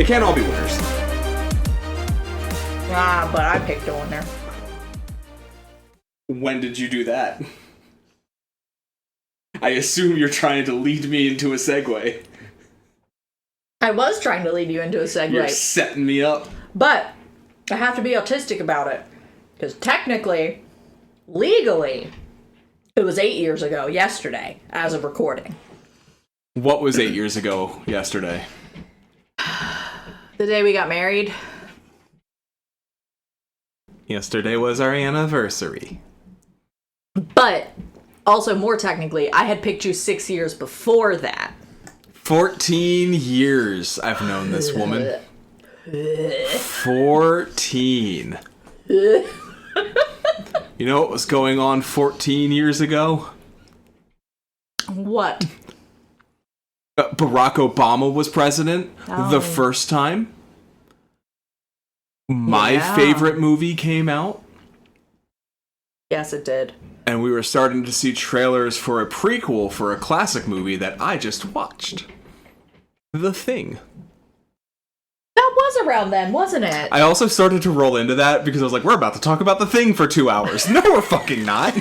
It can't all be winners. But I picked a winner. When did you do that? I assume you're trying to lead me into a segue. I was trying to lead you into a segue. You're setting me up. But I have to be autistic about it. Because technically, legally, it was 8 years ago yesterday, as of recording. What was 8 years ago yesterday? The day we got married. Yesterday was our anniversary. But, also more technically, I had picked you 6 years before that. 14 years I've known this woman. 14. You know what was going on 14 years ago? What? Barack Obama was president the first time. My favorite movie came out. Yes, it did. And we were starting to see trailers for a prequel for a classic movie that I just watched. The Thing. That was around then, wasn't it? I also started to roll into that because I was like, we're about to talk about The Thing for 2 hours. No, we're fucking not.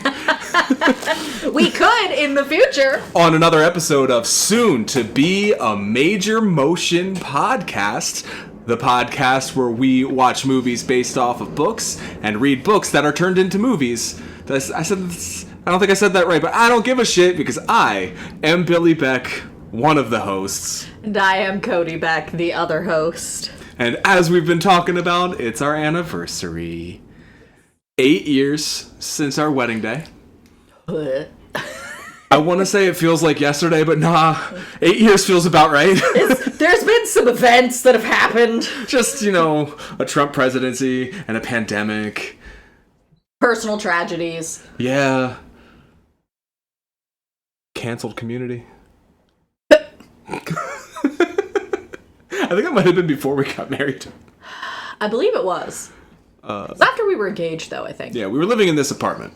We could in the future. On another episode of Soon to Be a Major Motion Podcast, the podcast where we watch movies based off of books and read books that are turned into movies. I don't think I said that right, but I don't give a shit because I am Billy Beck, one of the hosts. And I am Codie Beck, the other host. And as we've been talking about, it's our anniversary. 8 years since our wedding day. I want to say it feels like yesterday, but nah, 8 years feels about right. There's been some events that have happened. Just, a Trump presidency and a pandemic. Personal tragedies. Yeah. Canceled Community. I think that might have been before we got married. I believe it was. It was after we were engaged, though, I think. Yeah, we were living in this apartment.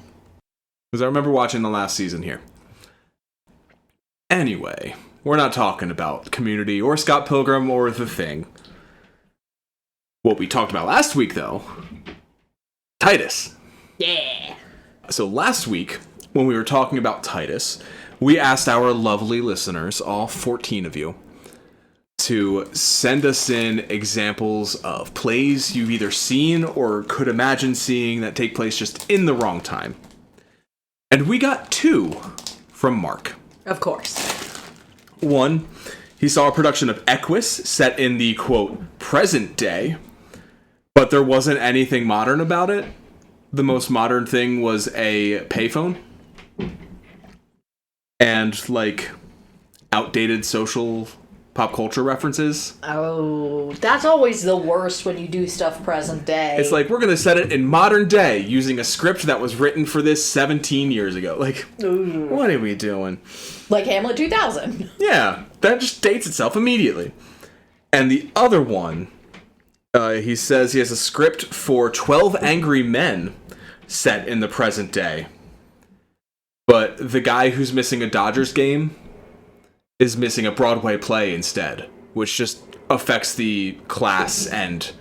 Because I remember watching the last season here. Anyway, we're not talking about Community or Scott Pilgrim or The Thing. What we talked about last week, though, Titus. Yeah. So last week, when we were talking about Titus, we asked our lovely listeners, all 14 of you, to send us in examples of plays you've either seen or could imagine seeing that take place just in the wrong time. And we got 2 from Mark. Of course. 1, he saw a production of Equus set in the, quote, present day, but there wasn't anything modern about it. The most modern thing was a payphone. And, outdated social pop culture references. Oh, that's always the worst when you do stuff present day. It's like, we're going to set it in modern day using a script that was written for this 17 years ago. Ooh. What are we doing? Like Hamlet 2000. Yeah, that just dates itself immediately. And the other one, he says he has a script for 12 Angry Men set in the present day. But the guy who's missing a Dodgers game is missing a Broadway play instead, which just affects the class and,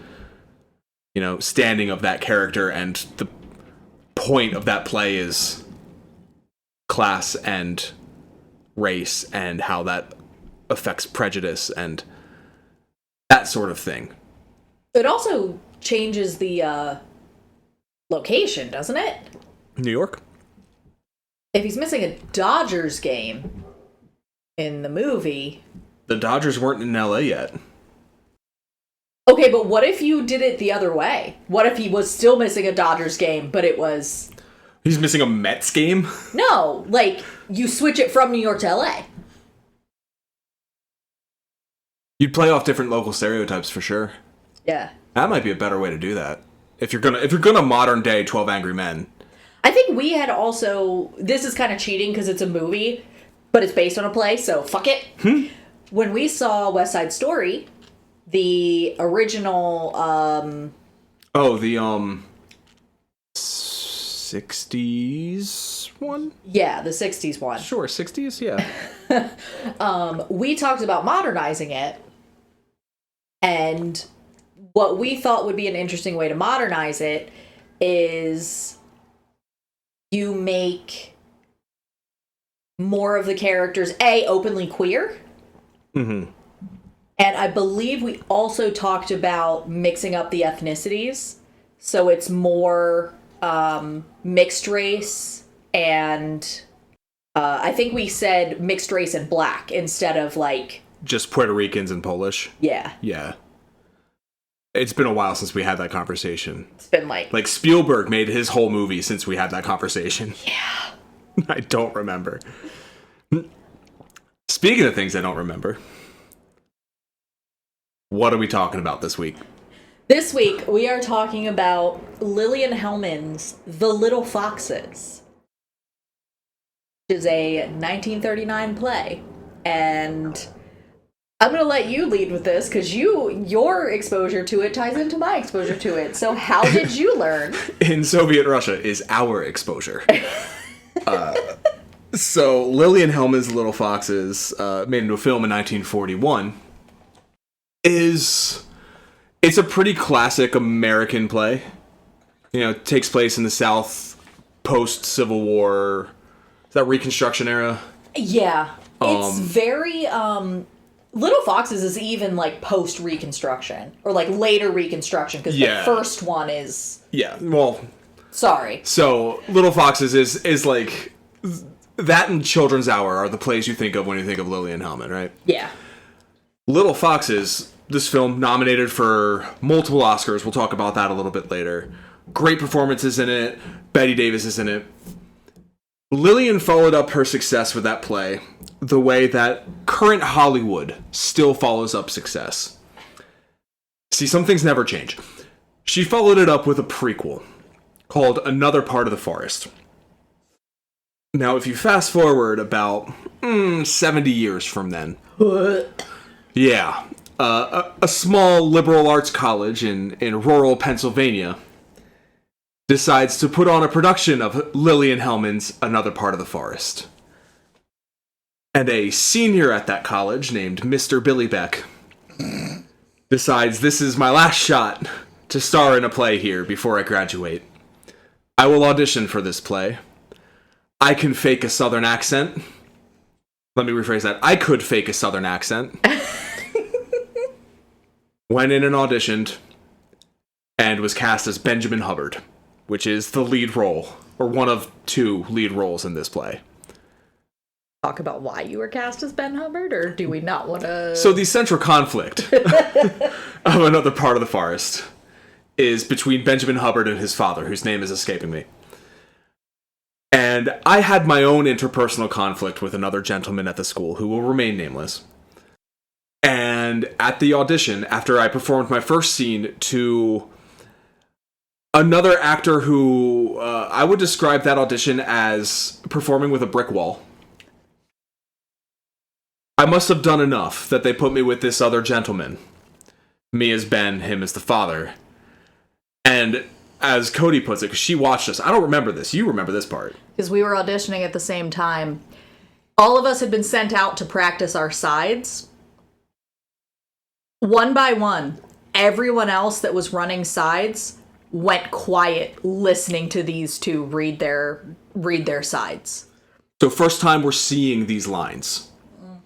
standing of that character, and the point of that play is class and race and how that affects prejudice and that sort of thing. It also changes the location, doesn't it? New York? If he's missing a Dodgers game in the movie... The Dodgers weren't in LA yet. Okay, but what if you did it the other way? What if he was still missing a Dodgers game, but it was... He's missing a Mets game? No, you switch it from New York to LA. You'd play off different local stereotypes for sure. Yeah. That might be a better way to do that. If you're gonna modern day 12 Angry Men. I think we had also... This is kind of cheating because it's a movie, but it's based on a play, so fuck it. When we saw West Side Story, the original... the 60s one? Yeah, the 60s one. Sure, 60s, yeah. We talked about modernizing it, And what we thought would be an interesting way to modernize it is you make more of the characters, openly queer. Mm-hmm. And I believe we also talked about mixing up the ethnicities. So it's more mixed race and I think we said mixed race and black instead of like... Just Puerto Ricans and Polish? Yeah. Yeah. It's been a while since we had that conversation. It's been like... Like Spielberg made his whole movie since we had that conversation. Yeah. I don't remember. Speaking of things I don't remember, what are we talking about this week? This week, we are talking about Lillian Hellman's The Little Foxes, which is a 1939 play. And I'm going to let you lead with this, because your exposure to it ties into my exposure to it. So how did you learn? In Soviet Russia is our exposure. So Lillian Hellman's Little Foxes, made into a film in 1941, it's a pretty classic American play. You know, it takes place in the South post-Civil War. Is that Reconstruction era? Yeah. It's very, Little Foxes is even, like, post-Reconstruction. Or, like, later Reconstruction, because the first one is... Yeah, well... Sorry. So, Little Foxes is like... That and Children's Hour are the plays you think of when you think of Lillian Hellman, right? Yeah. Little Foxes, this film, nominated for multiple Oscars. We'll talk about that a little bit later. Great performances in it. Bette Davis is in it. Lillian followed up her success with that play the way that current Hollywood still follows up success. See, some things never change. She followed it up with a prequel called Another Part of the Forest. Now, if you fast forward about 70 years from then, yeah, a small liberal arts college in rural Pennsylvania decides to put on a production of Lillian Hellman's Another Part of the Forest. And a senior at that college named Mr. Billy Beck decides, this is my last shot to star in a play here before I graduate. I will audition for this play. I can fake a Southern accent. Let me rephrase that. I could fake a Southern accent. Went in and auditioned and was cast as Benjamin Hubbard, which is the lead role, or one of two lead roles in this play. Talk about why you were cast as Ben Hubbard, or do we not want to... So the central conflict of Another Part of the Forest is between Benjamin Hubbard and his father, whose name is escaping me. And I had my own interpersonal conflict with another gentleman at the school who will remain nameless. And at the audition, after I performed my first scene to another actor who I would describe that audition as performing with a brick wall, I must have done enough that they put me with this other gentleman. Me as Ben, him as the father. And as Codie puts it, because she watched us, I don't remember this. You remember this part. Because we were auditioning at the same time. All of us had been sent out to practice our sides. One by one, everyone else that was running sides went quiet listening to these two read their sides. So first time we're seeing these lines.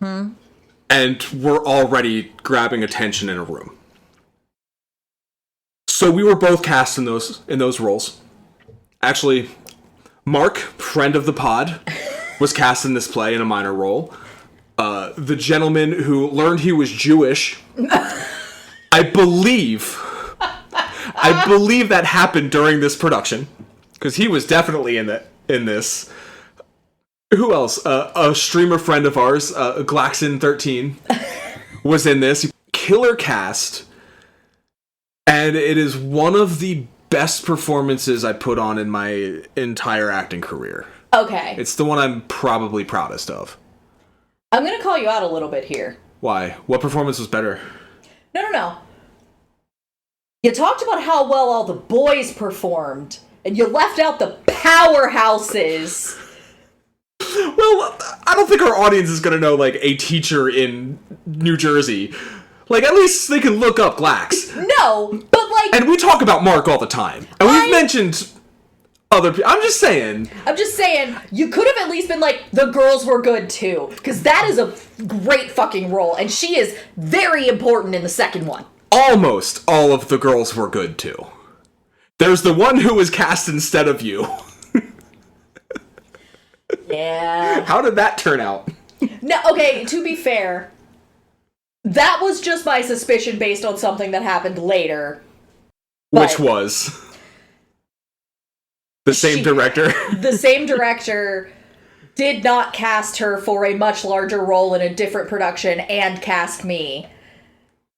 Mm-hmm. And we're already grabbing attention in a room. So we were both cast in those roles. Actually, Mark, friend of the pod, was cast in this play in a minor role. The gentleman who learned he was Jewish, I believe that happened during this production, because he was definitely in this. Who else? A streamer friend of ours, Glaxon13, was in this. Killer cast. And it is one of the best performances I put on in my entire acting career. Okay. It's the one I'm probably proudest of. I'm going to call you out a little bit here. Why? What performance was better? No. You talked about how well all the boys performed, and you left out the powerhouses. Well, I don't think our audience is going to know, like, a teacher in New Jersey. like, at least they can look up Glax. No, but like... And we talk about Mark all the time. And we've mentioned other people. I'm just saying, you could have at least been like, the girls were good too. Because that is a great fucking role. And she is very important in the second one. Almost all of the girls were good too. There's the one who was cast instead of you. Yeah. How did that turn out? No, okay, to be fair, that was just my suspicion based on something that happened later. Which was? The same director? The same director did not cast her for a much larger role in a different production and cast me.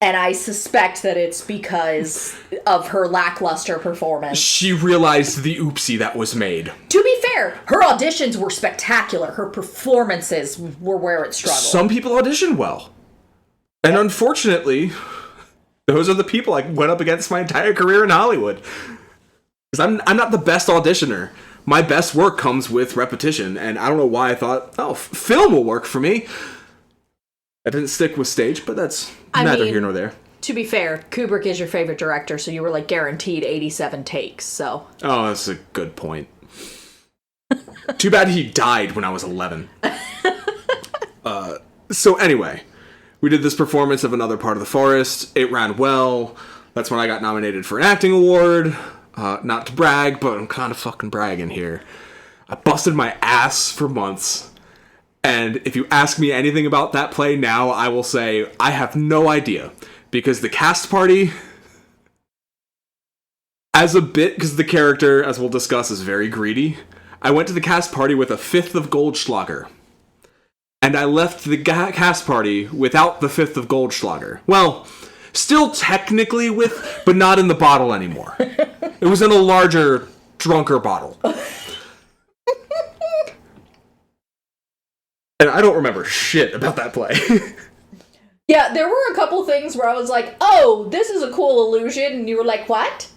And I suspect that it's because of her lackluster performance. She realized the oopsie that was made. To be fair, her auditions were spectacular. Her performances were where it struggled. Some people audition well. And unfortunately, those are the people I went up against my entire career in Hollywood. Because I'm not the best auditioner. My best work comes with repetition. And I don't know why I thought, film will work for me. I didn't stick with stage, but that's neither here nor there. To be fair, Kubrick is your favorite director, so you were like guaranteed 87 takes, so. Oh, that's a good point. Too bad he died when I was 11. So anyway, we did this performance of Another Part of the Forest. It ran well. That's when I got nominated for an acting award. Not to brag, but I'm kind of fucking bragging here. I busted my ass for months. And if you ask me anything about that play now, I will say I have no idea. Because the cast party, as a bit, because the character, as we'll discuss, is very greedy, I went to the cast party with a fifth of Goldschlager. And I left the cast party without the fifth of Goldschlager. Well, still technically with, but not in the bottle anymore. It was in a larger, drunker bottle. And I don't remember shit about that play. Yeah, there were a couple things where I was like, oh, this is a cool illusion, and you were like, what?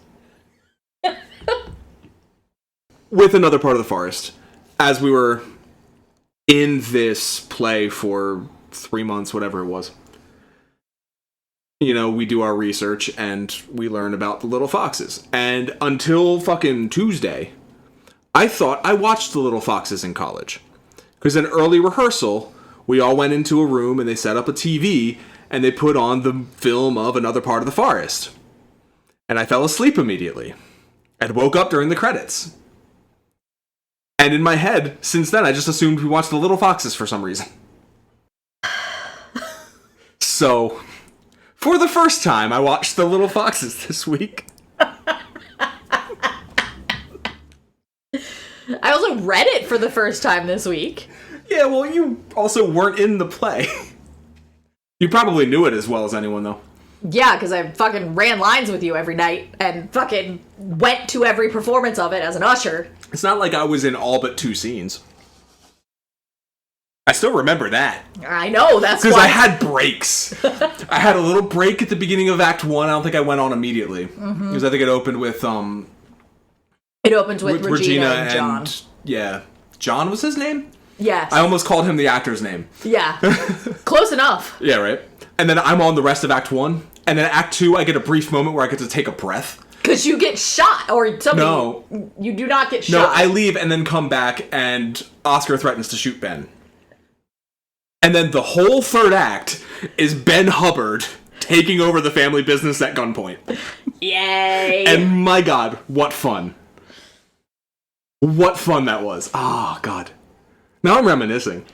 With Another Part of the Forest, as we were in this play for 3 months, whatever it was, we do our research, and we learn about the Little Foxes. And until fucking Tuesday, I thought I watched the Little Foxes in college. Because in early rehearsal, we all went into a room and they set up a TV and they put on the film of Another Part of the Forest. And I fell asleep immediately and woke up during the credits. And in my head, since then, I just assumed we watched The Little Foxes for some reason. So, for the first time, I watched The Little Foxes this week. I also read it for the first time this week. Yeah, well, you also weren't in the play. You probably knew it as well as anyone, though. Yeah, because I fucking ran lines with you every night and fucking went to every performance of it as an usher. It's not like I was in all but 2 scenes. I still remember that. I know, that's why. Because I had breaks. I had a little break at the beginning of Act 1. I don't think I went on immediately. Because I think it opened with... It opens with Regina and John. Yeah. John was his name? Yes. I almost called him the actor's name. Yeah. Close enough. Yeah, right? And then I'm on the rest of Act 1. And then Act 2, I get a brief moment where I get to take a breath. Because you get shot, or something. No. You do not get shot. No, I leave and then come back, and Oscar threatens to shoot Ben. And then the whole third act is Ben Hubbard taking over the family business at gunpoint. Yay. And my God, what fun. What fun that was. Oh, God. Now I'm reminiscing.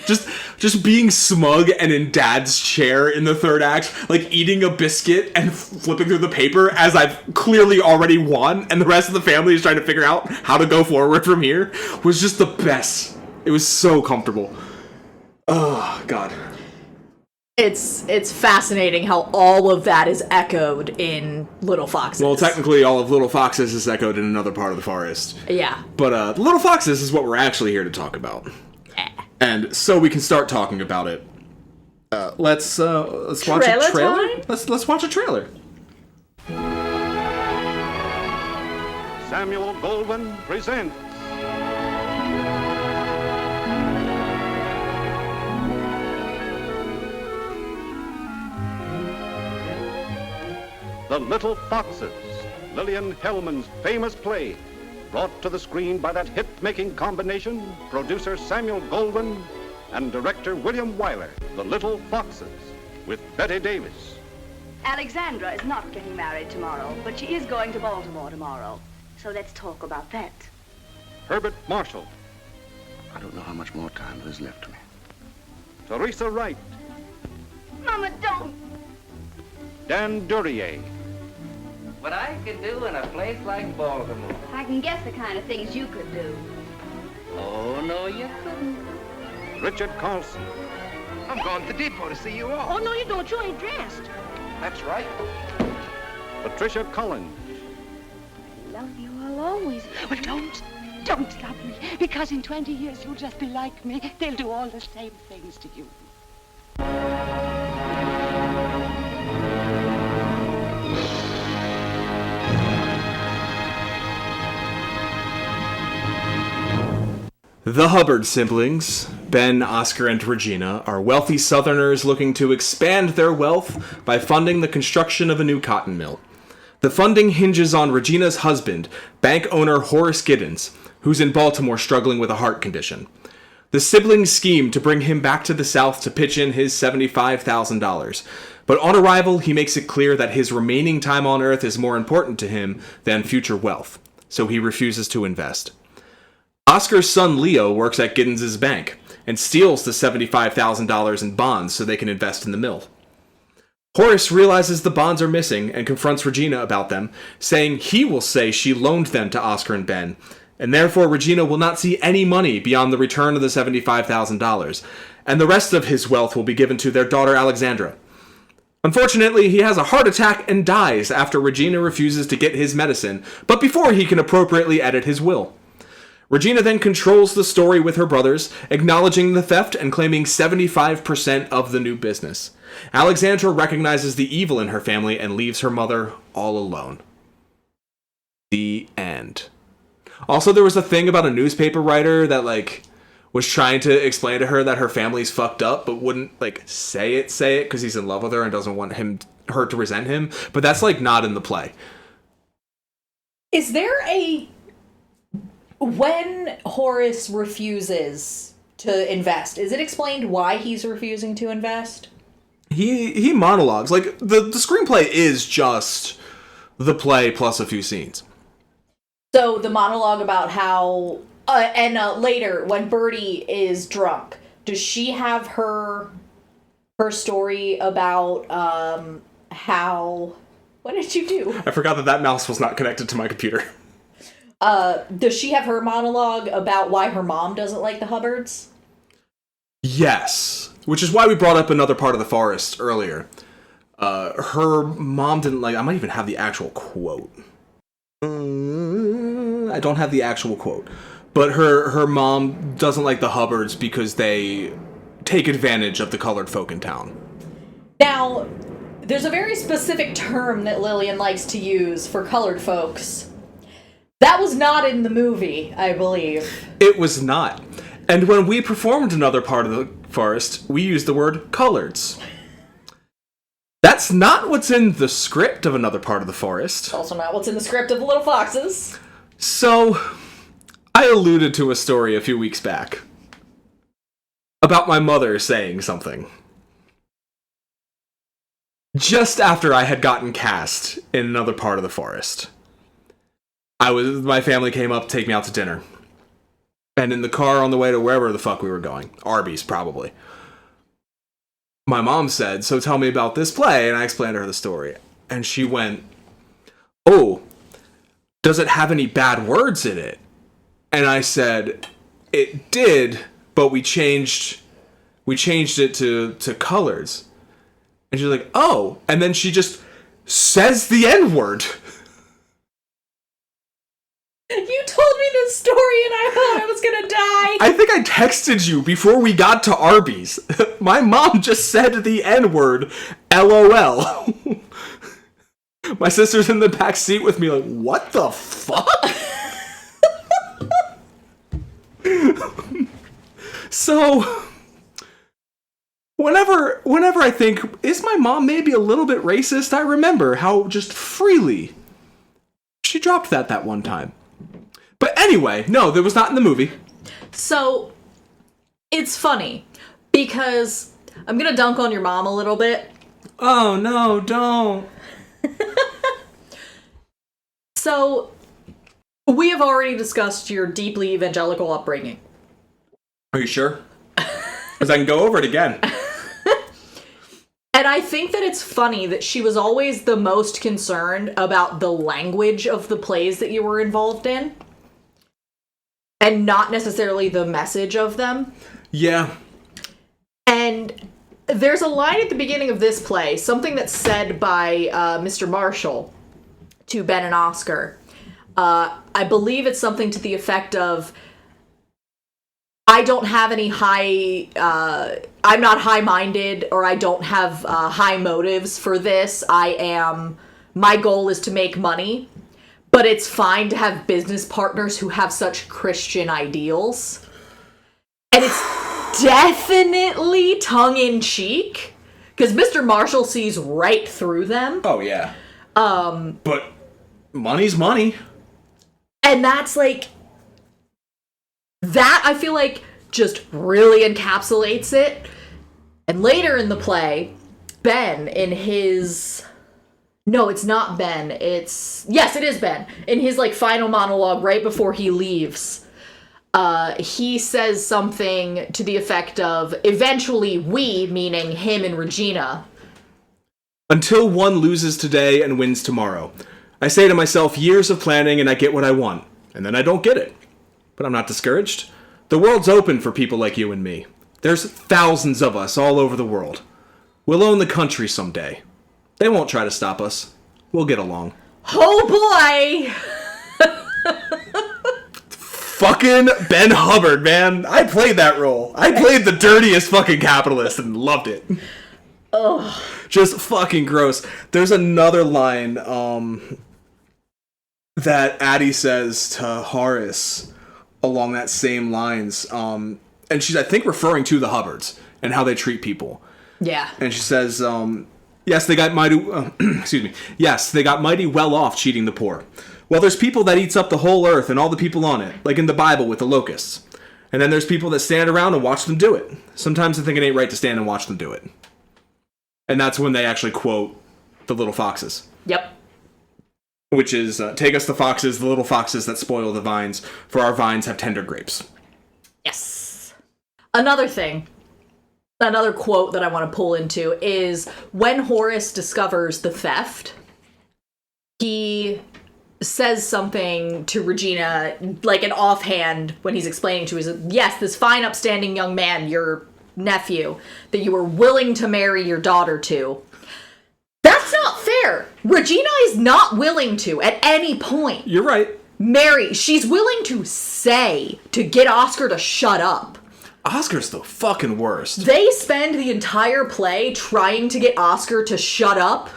Just being smug and in Dad's chair in the third act, like eating a biscuit and flipping through the paper as I've clearly already won, and the rest of the family is trying to figure out how to go forward from here, was just the best. It was so comfortable. Oh, God. It's fascinating how all of that is echoed in Little Foxes. Well, technically, all of Little Foxes is echoed in Another Part of the Forest. Yeah. But Little Foxes is what we're actually here to talk about. And so we can start talking about it. Let's watch a trailer. Time? Let's watch a trailer. Samuel Goldwyn presents The Little Foxes, Lillian Hellman's famous play, brought to the screen by that hit-making combination, producer Samuel Goldwyn and director William Wyler. The Little Foxes, with Bette Davis. Alexandra is not getting married tomorrow, but she is going to Baltimore tomorrow. So let's talk about that. Herbert Marshall. I don't know how much more time there is left to me. Teresa Wright. Mama, don't! Dan Duryea. What I could do in a place like Baltimore. I can guess the kind of things you could do. Oh, no, you couldn't. Richard Carlson. I'm going to the depot to see you all. Oh, no, you don't. You ain't dressed. That's right. Patricia Collins. Love you, I'll always. Well, don't stop me, because in 20 years you'll just be like me. They'll do all the same things to you. The Hubbard siblings, Ben, Oscar, and Regina, are wealthy Southerners looking to expand their wealth by funding the construction of a new cotton mill. The funding hinges on Regina's husband, bank owner Horace Giddens, who's in Baltimore struggling with a heart condition. The siblings scheme to bring him back to the South to pitch in his $75,000, but on arrival he makes it clear that his remaining time on Earth is more important to him than future wealth, so he refuses to invest. Oscar's son Leo works at Giddens' bank and steals the $75,000 in bonds so they can invest in the mill. Horace realizes the bonds are missing and confronts Regina about them, saying he will say she loaned them to Oscar and Ben, and therefore Regina will not see any money beyond the return of the $75,000, and the rest of his wealth will be given to their daughter Alexandra. Unfortunately, he has a heart attack and dies after Regina refuses to get his medicine, but before he can appropriately edit his will. Regina then controls the story with her brothers, acknowledging the theft and claiming 75% of the new business. Alexandra recognizes the evil in her family and leaves her mother all alone. The end. Also, there was a thing about a newspaper writer that, was trying to explain to her that her family's fucked up, but wouldn't, say it, because he's in love with her and doesn't want her to resent him. But that's, not in the play. Is there when Horace refuses to invest, is it explained why he's refusing to invest? He monologues. The screenplay is just the play plus a few scenes. So the monologue about how, later when Birdie is drunk, does she have her story about how? What did you do? I forgot that mouse was not connected to my computer. Does she have her monologue about why her mom doesn't like the Hubbards? Yes, which is why we brought up Another Part of the Forest earlier. Her mom didn't like. I might even have the actual quote. I don't have the actual quote, but her mom doesn't like the Hubbards because they take advantage of the colored folk in town. Now, there's a very specific term that Lillian likes to use for colored folks. That was not in the movie, I believe. It was not. And when we performed Another Part of the Forest, we used the word coloreds. That's not what's in the script of Another Part of the Forest. It's also not what's in the script of The Little Foxes. So, I alluded to a story a few weeks back about my mother saying something. Just after I had gotten cast in Another Part of the Forest, my family came up to take me out to dinner. And in the car on the way to wherever the fuck we were going, Arby's probably, my mom said, "So tell me about this play," and I explained to her the story. And she went, "Oh, does it have any bad words in it?" And I said, "It did, but we changed it to coloreds." And she's like, "Oh," and then she just says the N-word. You told me this story and I thought I was gonna die. I think I texted you before we got to Arby's. My mom just said the N-word, LOL. My sister's in the back seat with me like, what the fuck? So, whenever whenever I think, is my mom maybe a little bit racist, I remember how just freely she dropped that one time. But anyway, no, that was not in the movie. So, it's funny, because I'm gonna dunk on your mom a little bit. Oh, no, don't. So, we have already discussed your deeply evangelical upbringing. Are you sure? Because I can go over it again. And I think that it's funny that she was always the most concerned about the language of the plays that you were involved in, and not necessarily the message of them. Yeah. And there's a line at the beginning of this play, something that's said by Mr. Marshall to Ben and Oscar. I believe it's something to the effect of, I don't have any I'm not high-minded, or I don't have high motives for this. My goal is to make money, but it's fine to have business partners who have such Christian ideals. And it's definitely tongue-in-cheek, because Mr. Marshall sees right through them. Oh, yeah. But money's money. And that's like, that I feel like just really encapsulates it. And later in the play, Ben in his... No, it's not Ben. Yes, it is Ben. In his like final monologue right before he leaves, he says something to the effect of, eventually we, meaning him and Regina. Until one loses today and wins tomorrow. I say to myself, years of planning and I get what I want. And then I don't get it. But I'm not discouraged. The world's open for people like you and me. There's thousands of us all over the world. We'll own the country someday. They won't try to stop us. We'll get along. Oh boy! Fucking Ben Hubbard, man. I played that role. I played the dirtiest fucking capitalist and loved it. Ugh. Just fucking gross. There's another line that Addie says to Horace along that same lines. And she's, I think, referring to the Hubbards and how they treat people. Yeah. And she says, yes, they got mighty, excuse me. Yes, they got mighty well off cheating the poor. Well, there's people that eats up the whole earth and all the people on it, like in the Bible with the locusts. And then there's people that stand around and watch them do it. Sometimes I think it ain't right to stand and watch them do it. And that's when they actually quote the little foxes. Yep. Which is, take us the foxes, the little foxes that spoil the vines, for our vines have tender grapes. Yes. Another thing, another quote that I want to pull into is when Horace discovers the theft, he says something to Regina, like an offhand, when he's explaining to her, yes, this fine upstanding young man, your nephew, that you were willing to marry your daughter to. That's not fair. Regina is not willing to, at any point. You're right. Marry. She's willing to say, to get Oscar to shut up. Oscar's the fucking worst. They spend the entire play trying to get Oscar to shut up.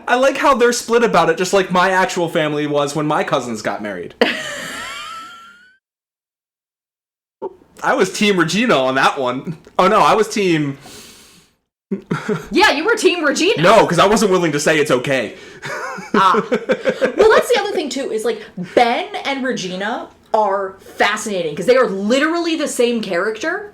I like how they're split about it, just like my actual family was when my cousins got married. I was Team Regina on that one. Oh no, I was Team... Yeah, you were Team Regina. No, because I wasn't willing to say it's okay. Well, that's the other thing, too, is, like, Ben and Regina are fascinating, because they are literally the same character,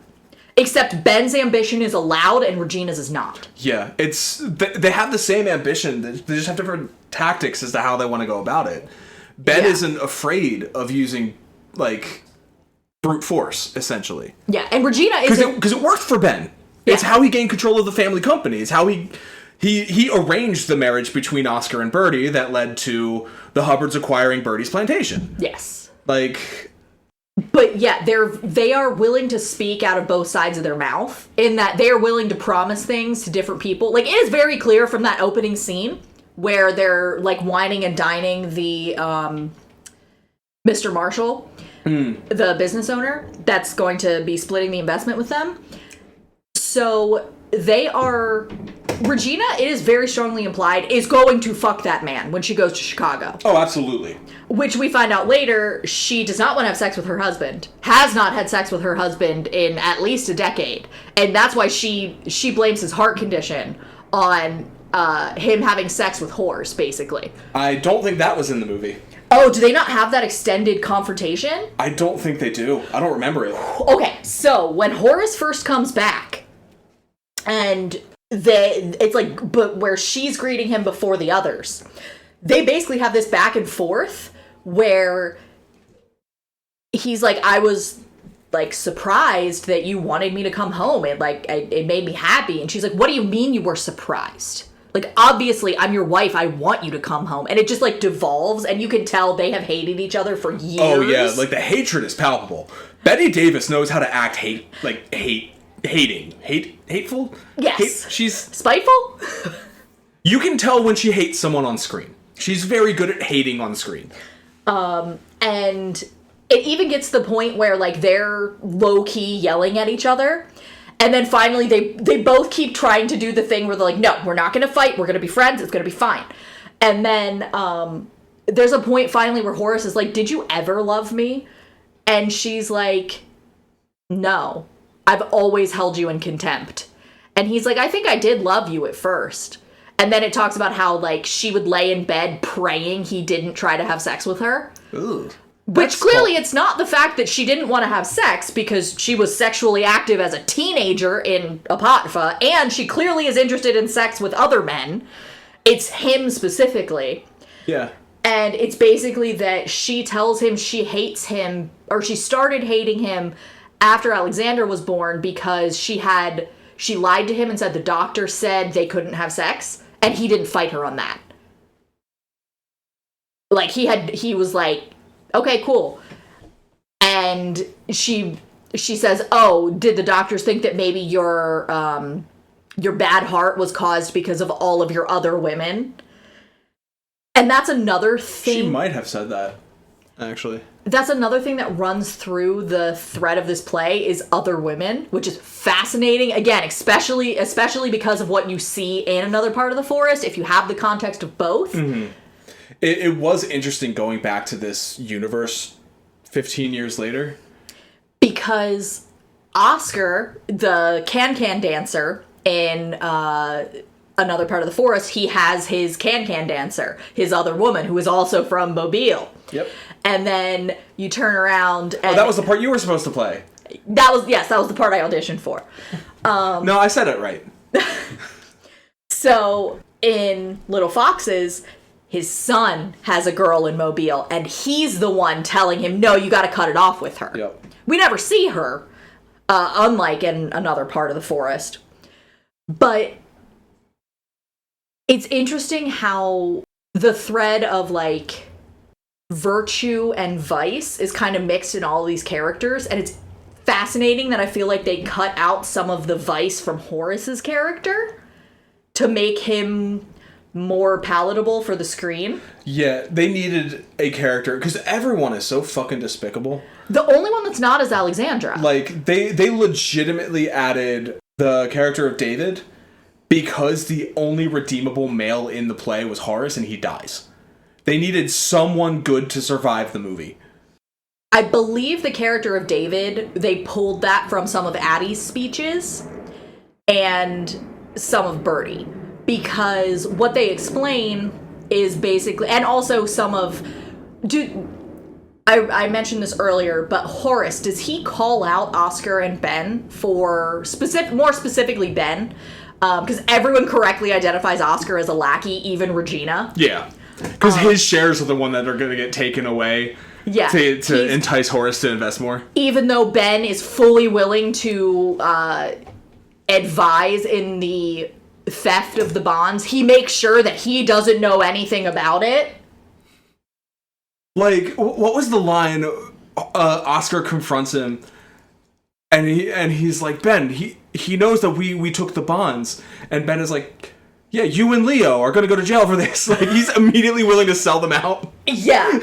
except Ben's ambition is allowed and Regina's is not. Yeah, it's... They have the same ambition, they just have different tactics as to how they want to go about it. Ben isn't afraid of using, like, brute force, essentially. Yeah, and Regina isn't... Because it worked for Ben. Yeah. It's how he gained control of the family company. It's how he arranged the marriage between Oscar and Bertie that led to the Hubbards acquiring Bertie's plantation. Yes. Like... But yeah, they are willing to speak out of both sides of their mouth, in that they are willing to promise things to different people. Like, it is very clear from that opening scene where they're, like, whining and dining the Mr. Marshall, the business owner, that's going to be splitting the investment with them. So they are Regina, it is very strongly implied, is going to fuck that man when she goes to Chicago. Oh, absolutely. Which we find out later, she does not want to have sex with her husband. Has not had sex with her husband in at least a decade. And that's why she blames his heart condition on him having sex with whores, basically. I don't think that was in the movie. Oh, do they not have that extended confrontation? I don't think they do. I don't remember it. Okay, so when Horace first comes back, and it's like, but where she's greeting him before the others, they basically have this back and forth where he's like, I was like surprised that you wanted me to come home. It made me happy. And she's like, what do you mean you were surprised? Like, obviously, I'm your wife. I want you to come home. And it just, like, devolves, and you can tell they have hated each other for years. Oh, yeah. Like, the hatred is palpable. Betty Davis knows how to act hateful? Yes. She's... Spiteful? You can tell when she hates someone on screen. She's very good at hating on screen. And it even gets to the point where, like, they're low-key yelling at each other. And then finally, they both keep trying to do the thing where they're like, no, we're not going to fight. We're going to be friends. It's going to be fine. And then there's a point finally where Horace is like, did you ever love me? And she's like, no, I've always held you in contempt. And he's like, I think I did love you at first. And then it talks about how, like, she would lay in bed praying he didn't try to have sex with her. Ooh. Which clearly it's not the fact that she didn't want to have sex because she was sexually active as a teenager in Apocrypha, and she clearly is interested in sex with other men. It's him specifically. Yeah. And it's basically that she tells him she hates him, or she started hating him after Alexandra was born because she lied to him and said the doctor said they couldn't have sex, and he didn't fight her on that. Like, he was like, okay, cool. And she says, oh, did the doctors think that maybe your bad heart was caused because of all of your other women? And that's another thing. She might have said that, actually. That's another thing that runs through the thread of this play is other women, which is fascinating. Again, especially because of what you see in Another Part of the Forest, if you have the context of both. Mm-hmm. It was interesting going back to this universe 15 years later. Because Oscar, the can-can dancer in Another Part of the Forest, he has his can-can dancer, his other woman, who is also from Mobile. Yep. And then you turn around and... Oh, that was the part you were supposed to play. That was the part I auditioned for. No, I said it right. So, in Little Foxes... his son has a girl in Mobile, and he's the one telling him, no, you gotta cut it off with her. Yep. We never see her, unlike in Another Part of the Forest. But it's interesting how the thread of, like, virtue and vice is kind of mixed in all these characters, and it's fascinating that I feel like they cut out some of the vice from Horace's character to make him more palatable for the screen. Yeah, they needed a character, because everyone is so fucking despicable. The only one that's not is Alexandra. Like, they legitimately added the character of David because the only redeemable male in the play was Horace, and he dies. They needed someone good to survive the movie. I believe the character of David, they pulled that from some of Addie's speeches and some of Bertie. Because what they explain is basically, and also some of, I mentioned this earlier, but Horace, does he call out Oscar and Ben for more specifically Ben? Because everyone correctly identifies Oscar as a lackey, even Regina. Yeah, because his shares are the one that are going to get taken away. Yeah, to entice Horace to invest more. Even though Ben is fully willing to advise in the theft of the bonds, he makes sure that he doesn't know anything about it. Like, what was the line? Oscar confronts him, and he's like, Ben, he knows that we took the bonds, and Ben is like, yeah, you and Leo are gonna go to jail for this. Like, he's immediately willing to sell them out. Yeah.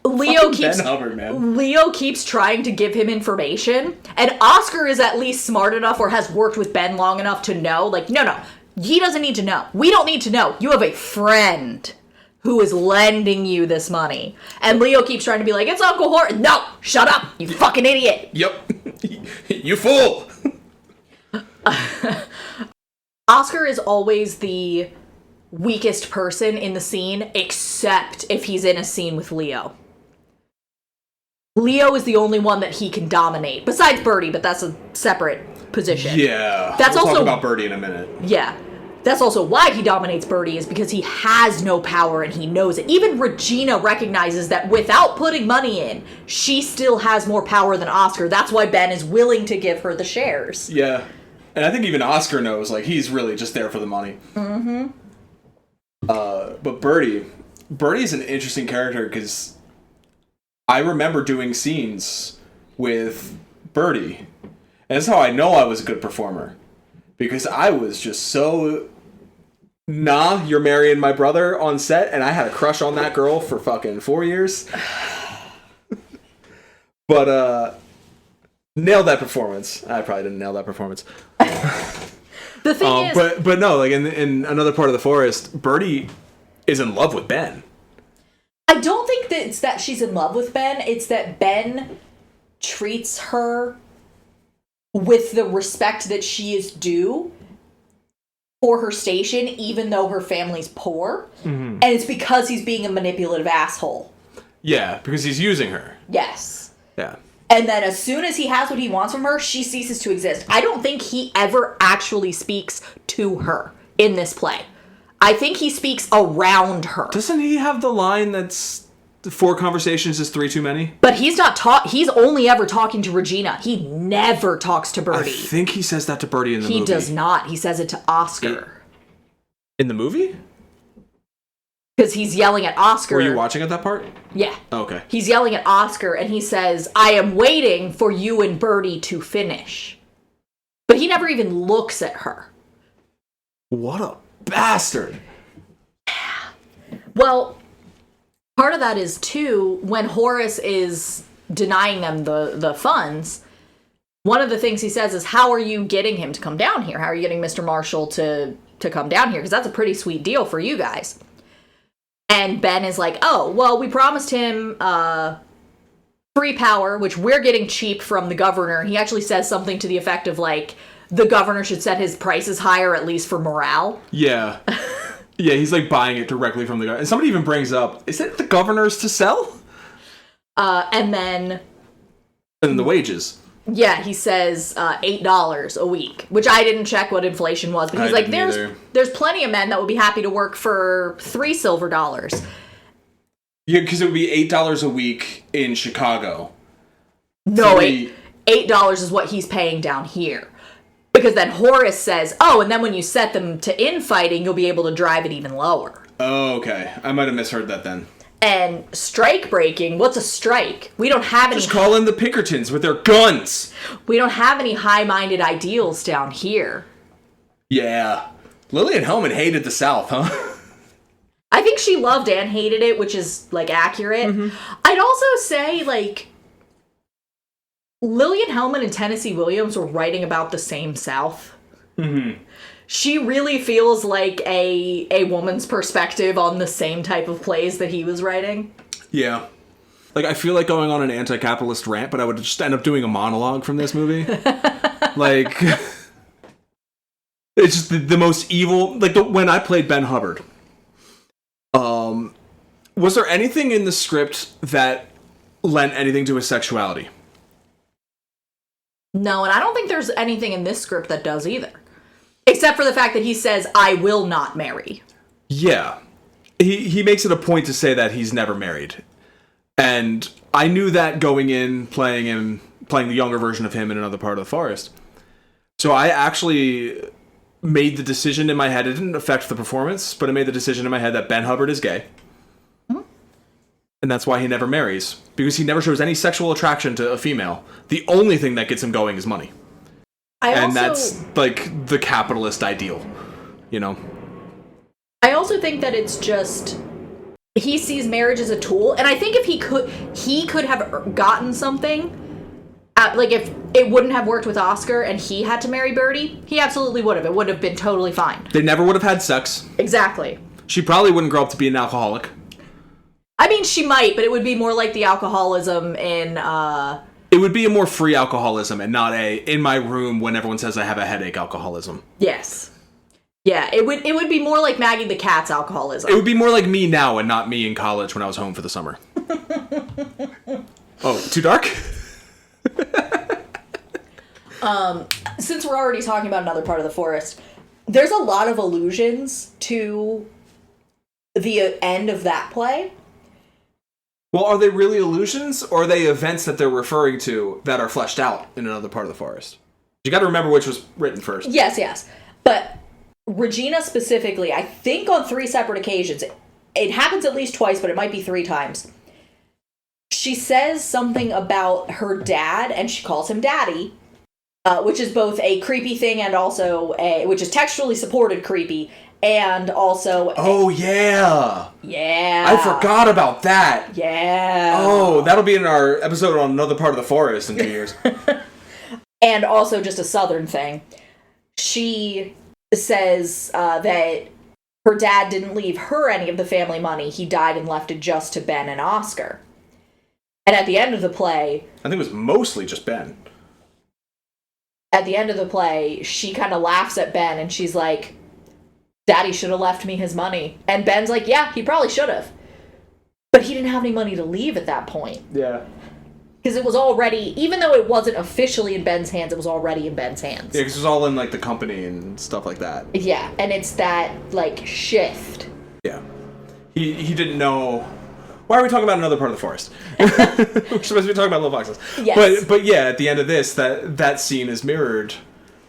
Leo keeps Ben Hubbard, man. Leo keeps trying to give him information, and Oscar is at least smart enough or has worked with Ben long enough to know, like, no, He doesn't need to know. We don't need to know. You have a friend who is lending you this money. And Leo keeps trying to be like, it's Uncle Horace. No, shut up, you fucking idiot. Yep. You fool. Oscar is always the weakest person in the scene, except if he's in a scene with Leo. Leo is the only one that he can dominate, besides Birdie, but that's a separate position. Yeah. That's we'll also talk about Birdie in a minute. Yeah. That's also why he dominates Birdie, is because he has no power and he knows it. Even Regina recognizes that without putting money in, she still has more power than Oscar. That's why Ben is willing to give her the shares. Yeah. And I think even Oscar knows, like, he's really just there for the money. Mm-hmm. But Birdie's an interesting character because I remember doing scenes with Birdie. And that's how I know I was a good performer. Because I was just so, nah, you're marrying my brother on set, and I had a crush on that girl for fucking 4 years. But, nailed that performance. I probably didn't nail that performance. The thing is... But no, like, in another part of the forest, Birdie is in love with Ben. I don't think that it's that she's in love with Ben. It's that Ben treats her with the respect that she is due for her station, even though her family's poor. Mm-hmm. And it's because he's being a manipulative asshole. Yeah, because he's using her. Yes. Yeah. And then as soon as he has what he wants from her, she ceases to exist. I don't think he ever actually speaks to her in this play. I think he speaks around her. Doesn't he have the line that's 4 conversations is 3 too many? But he's not he's only ever talking to Regina. He never talks to Birdie. I think he says that to Birdie in the movie. He does not. He says it to Oscar. In the movie? Because he's yelling at Oscar. Were you watching at that part? Yeah. Oh, okay. He's yelling at Oscar and he says, I am waiting for you and Birdie to finish. But he never even looks at her. What a bastard. Well, part of that is, too, when Horace is denying them the funds, one of the things he says is, how are you getting him to come down here? How are you getting Mr. Marshall to come down here? Because that's a pretty sweet deal for you guys. And Ben is like, oh, well, we promised him free power, which we're getting cheap from the governor. He actually says something to the effect of, like, the governor should set his prices higher, at least for morale. Yeah. Yeah, he's like buying it directly from the governor. And somebody even brings up, is it the governor's to sell? And then the wages. Yeah, he says $8 a week, which I didn't check what inflation was, but he's like, there's plenty of men that would be happy to work for $3 silver. Yeah, because it would be $8 a week in Chicago. No, $8 is what he's paying down here. Because then Horace says, oh, and then when you set them to infighting, you'll be able to drive it even lower. Oh, okay. I might have misheard that then. And strike breaking, what's a strike? We don't have any... Just call in the Pinkertons with their guns! We don't have any high-minded ideals down here. Yeah. Lillian Hellman hated the South, huh? I think she loved and hated it, which is, like, accurate. Mm-hmm. I'd also say, like... Lillian Hellman and Tennessee Williams were writing about the same South. Mm-hmm. She really feels like a woman's perspective on the same type of plays that he was writing. Yeah. Like, I feel like going on an anti-capitalist rant, but I would just end up doing a monologue from this movie. Like, it's just the most evil... Like, when I played Ben Hubbard, was there anything in the script that lent anything to his sexuality? No, and I don't think there's anything in this script that does either. Except for the fact that he says, I will not marry. Yeah. He makes it a point to say that he's never married. And I knew that going in, playing the younger version of him in another part of the forest. So I actually made the decision in my head, it didn't affect the performance, but I made the decision in my head that Ben Hubbard is gay. Mm-hmm. And that's why he never marries. Because he never shows any sexual attraction to a female. The only thing that gets him going is money. That's, like, the capitalist ideal, you know? I also think that it's just... He sees marriage as a tool, and I think if he could have gotten something Like, if it wouldn't have worked with Oscar and he had to marry Birdie, he absolutely would have. It would have been totally fine. They never would have had sex. Exactly. She probably wouldn't grow up to be an alcoholic. I mean, she might, but it would be more like the alcoholism in, It would be a more free alcoholism and not a, in my room when everyone says I have a headache alcoholism. Yes. Yeah, it would be more like Maggie the Cat's alcoholism. It would be more like me now and not me in college when I was home for the summer. Oh, too dark? Since we're already talking about another part of the forest, there's a lot of allusions to the end of that play. Well, are they really illusions, or are they events that they're referring to that are fleshed out in another part of the forest? You gotta remember which was written first. Yes. But Regina specifically, I think on 3 separate occasions, it happens at least twice, but it might be 3 times. She says something about her dad, and she calls him Daddy, which is both a creepy thing and also which is textually supported creepy, and also Yeah! Yeah. I forgot about that! Yeah. Oh, that'll be in our episode on another part of the forest in 2 years. And also just a southern thing. She says that her dad didn't leave her any of the family money. He died and left it just to Ben and Oscar. And at the end of the play... I think it was mostly just Ben. At the end of the play, she kind of laughs at Ben and she's like, Daddy should have left me his money. And Ben's like, yeah, he probably should have. But he didn't have any money to leave at that point. Yeah. Because it was already, even though it wasn't officially in Ben's hands, it was already in Ben's hands. Yeah, because it was all in, like, the company and stuff like that. Yeah, and it's that, like, shift. Yeah. He didn't know... Why are we talking about another part of the forest? We're supposed to be talking about little foxes. Yes. But yeah, at the end of this, that scene is mirrored.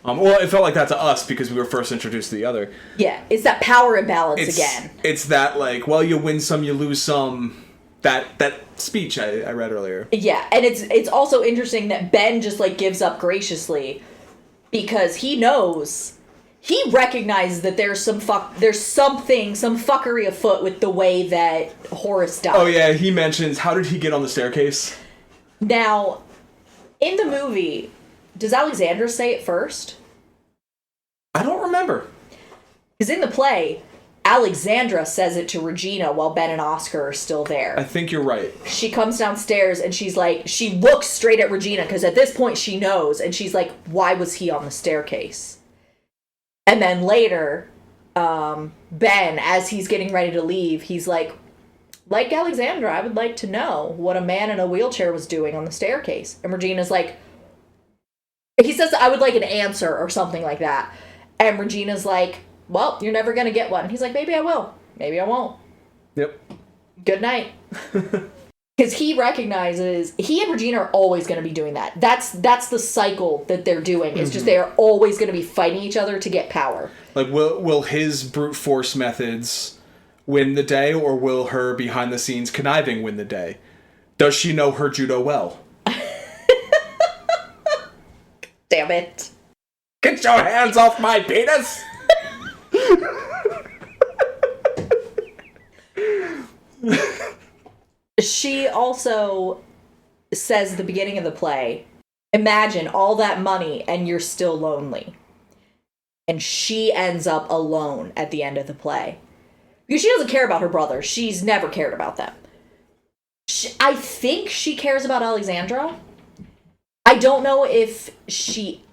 Well, it felt like that to us because we were first introduced to the other. Yeah, it's that power imbalance again. It's that, like, well, you win some, you lose some... That speech I read earlier. Yeah, and it's also interesting that Ben just, like, gives up graciously because he knows... He recognizes that there's some fuckery afoot with the way that Horace died. Oh yeah, he mentions, how did he get on the staircase? Now, in the movie, does Alexandra say it first? I don't remember. Because in the play, Alexandra says it to Regina while Ben and Oscar are still there. I think you're right. She comes downstairs and she's like, she looks straight at Regina because at this point she knows, and she's like, why was he on the staircase? And then later, Ben, as he's getting ready to leave, he's like Alexandra, I would like to know what a man in a wheelchair was doing on the staircase. And Regina's like, he says, I would like an answer or something like that. And Regina's like, well, you're never going to get one. And he's like, maybe I will. Maybe I won't. Yep. Good night. Because he recognizes, he and Regina are always going to be doing that. That's the cycle that they're doing. It's just they're always going to be fighting each other to get power. Like, will his brute force methods win the day, or will her behind the scenes conniving win the day? Does she know her judo well? Damn it. Get your hands off my penis! She also says at the beginning of the play, imagine all that money and you're still lonely. And she ends up alone at the end of the play. Because she doesn't care about her brothers. She's never cared about them. I think she cares about Alexandra. I don't know if she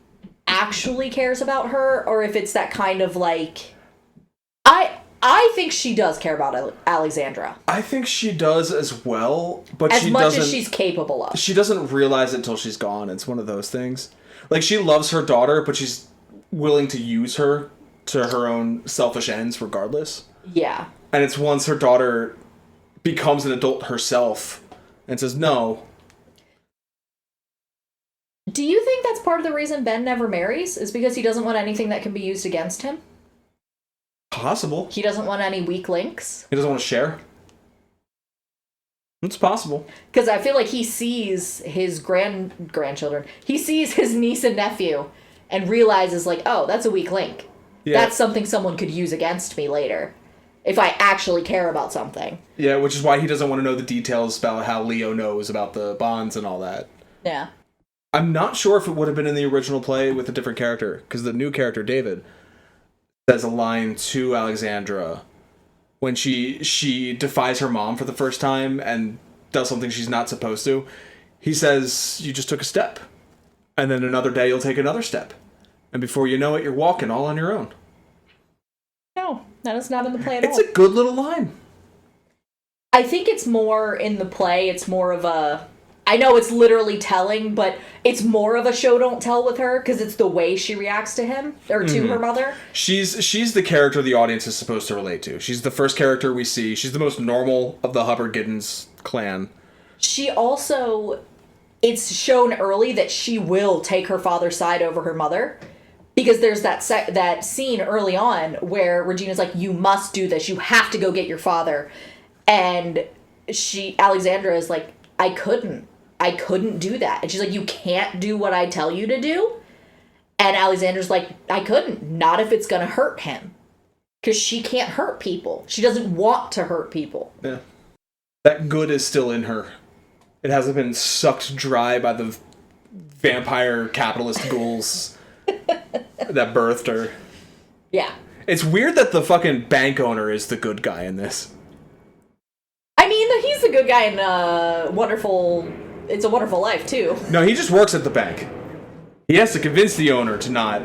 actually cares about her or if it's that kind of like... I think she does care about Alexandra. I think she does as well, but as much as she's capable of. She doesn't realize it until she's gone. It's one of those things. Like, she loves her daughter, but she's willing to use her to her own selfish ends regardless. Yeah. And it's once her daughter becomes an adult herself and says no. Do you think that's part of the reason Ben never marries? Is because he doesn't want anything that can be used against him? Possible. He doesn't want any weak links? He doesn't want to share? It's possible. Because I feel like he sees his grandchildren. He sees his niece and nephew and realizes, like, oh, that's a weak link. Yeah. That's something someone could use against me later. If I actually care about something. Yeah, which is why he doesn't want to know the details about how Leo knows about the bonds and all that. Yeah. I'm not sure if it would have been in the original play with a different character, because the new character, David, says a line to Alexandra when she defies her mom for the first time and does something she's not supposed to. He says, you just took a step. And then another day you'll take another step. And before you know it, you're walking all on your own. No, that is not in the play at all. It's a good little line. I think it's more in the play, it's more of a... I know it's literally telling, but it's more of a show don't tell with her, because it's the way she reacts to him, or to her mother. She's the character the audience is supposed to relate to. She's the first character we see. She's the most normal of the Hubbard-Giddens clan. She also... It's shown early that she will take her father's side over her mother. Because there's that scene early on where Regina's like, you must do this. You have to go get your father. And Alexandra is like, I couldn't do that. And she's like, you can't do what I tell you to do? And Alexandra's like, I couldn't. Not if it's going to hurt him. Because she can't hurt people. She doesn't want to hurt people. Yeah. That good is still in her. It hasn't been sucked dry by the vampire capitalist ghouls that birthed her. Yeah. It's weird that the fucking bank owner is the good guy in this. I mean, he's the good guy in It's a Wonderful Life, too. No, he just works at the bank. He has to convince the owner to not,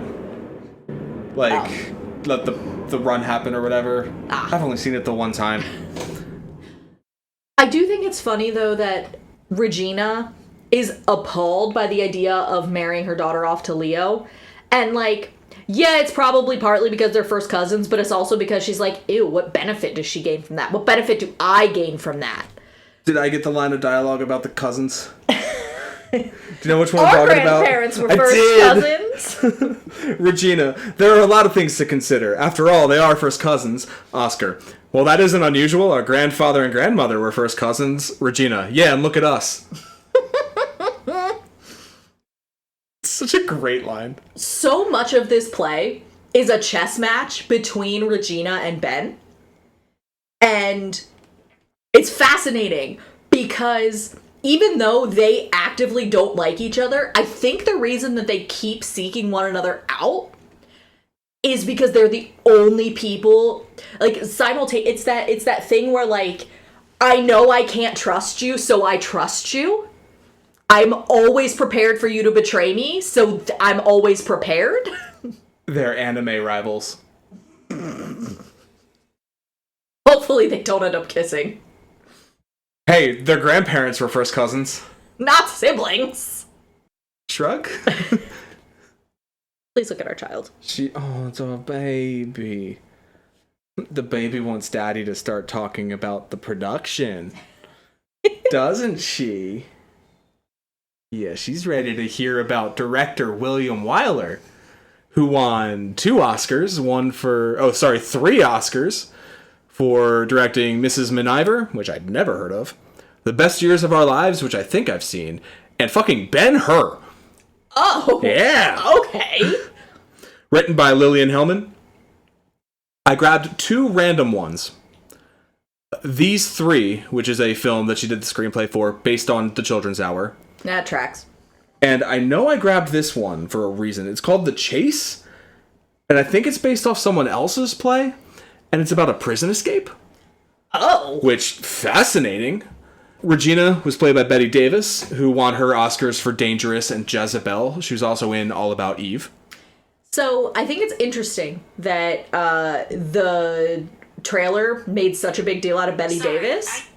let the run happen or whatever. I've only seen it the one time. I do think it's funny, though, that Regina is appalled by the idea of marrying her daughter off to Leo. And, yeah, it's probably partly because they're first cousins, but it's also because she's like, ew, what benefit does she gain from that? What benefit do I gain from that? Did I get the line of dialogue about the cousins? Do you know which one I'm talking about? Our grandparents were first cousins. Regina, there are a lot of things to consider. After all, they are first cousins. Oscar, well, that isn't unusual. Our grandfather and grandmother were first cousins. Regina, yeah, and look at us. Such a great line. So much of this play is a chess match between Regina and Ben. And it's fascinating because even though they actively don't like each other, I think the reason that they keep seeking one another out is because they're the only people, it's that thing where, I know I can't trust you, so I trust you. I'm always prepared for you to betray me, so I'm always prepared. They're anime rivals. Hopefully they don't end up kissing. Hey, their grandparents were first cousins. Not siblings. Shrug? Please look at our child. It's a baby. The baby wants daddy to start talking about the production. Doesn't she? Yeah, she's ready to hear about director William Wyler, who won 3 Oscars for directing Mrs. Miniver, which I'd never heard of, The Best Years of Our Lives, which I think I've seen, and fucking Ben-Hur. Oh. Yeah. Okay. Written by Lillian Hellman. I grabbed 2 random ones. These 3, which is a film that she did the screenplay for, based on The Children's Hour. That tracks. And I know I grabbed this one for a reason. It's called The Chase, and I think it's based off someone else's play, and it's about a prison escape. Oh. Which, fascinating. Regina was played by Bette Davis, who won her Oscars for Dangerous and Jezebel. She was also in All About Eve. So, I think it's interesting that the trailer made such a big deal out of Bette Davis.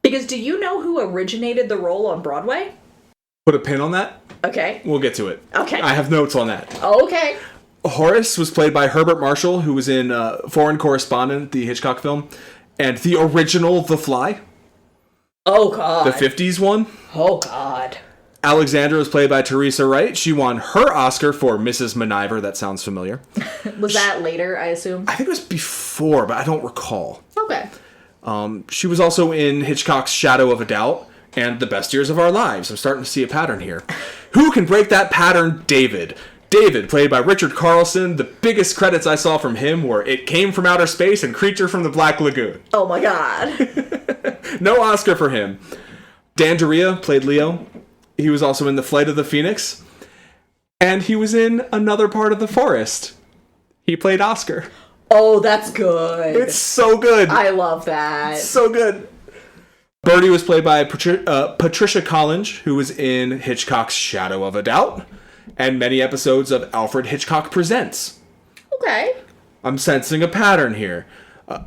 Because do you know who originated the role on Broadway? Put a pin on that. Okay. We'll get to it. Okay. I have notes on that. Okay. Horace was played by Herbert Marshall, who was in Foreign Correspondent, the Hitchcock film, and the original The Fly. Oh, God. The 50s one. Oh, God. Alexandra was played by Teresa Wright. She won her Oscar for Mrs. Miniver. That sounds familiar. Was that later, I assume? I think it was before, but I don't recall. Okay. She was also in Hitchcock's Shadow of a Doubt and The Best Years of Our Lives. I'm starting to see a pattern here. Who can break that pattern? David. David, played by Richard Carlson. The biggest credits I saw from him were It Came From Outer Space and Creature from the Black Lagoon. Oh my God. No Oscar for him. Dan Daria played Leo. He was also in The Flight of the Phoenix. And he was in Another Part of the Forest. He played Oscar. Oh, that's good. It's so good. I love that. So good. Birdie was played by Patricia Collins, who was in Hitchcock's Shadow of a Doubt and many episodes of Alfred Hitchcock Presents. Okay. I'm sensing a pattern here.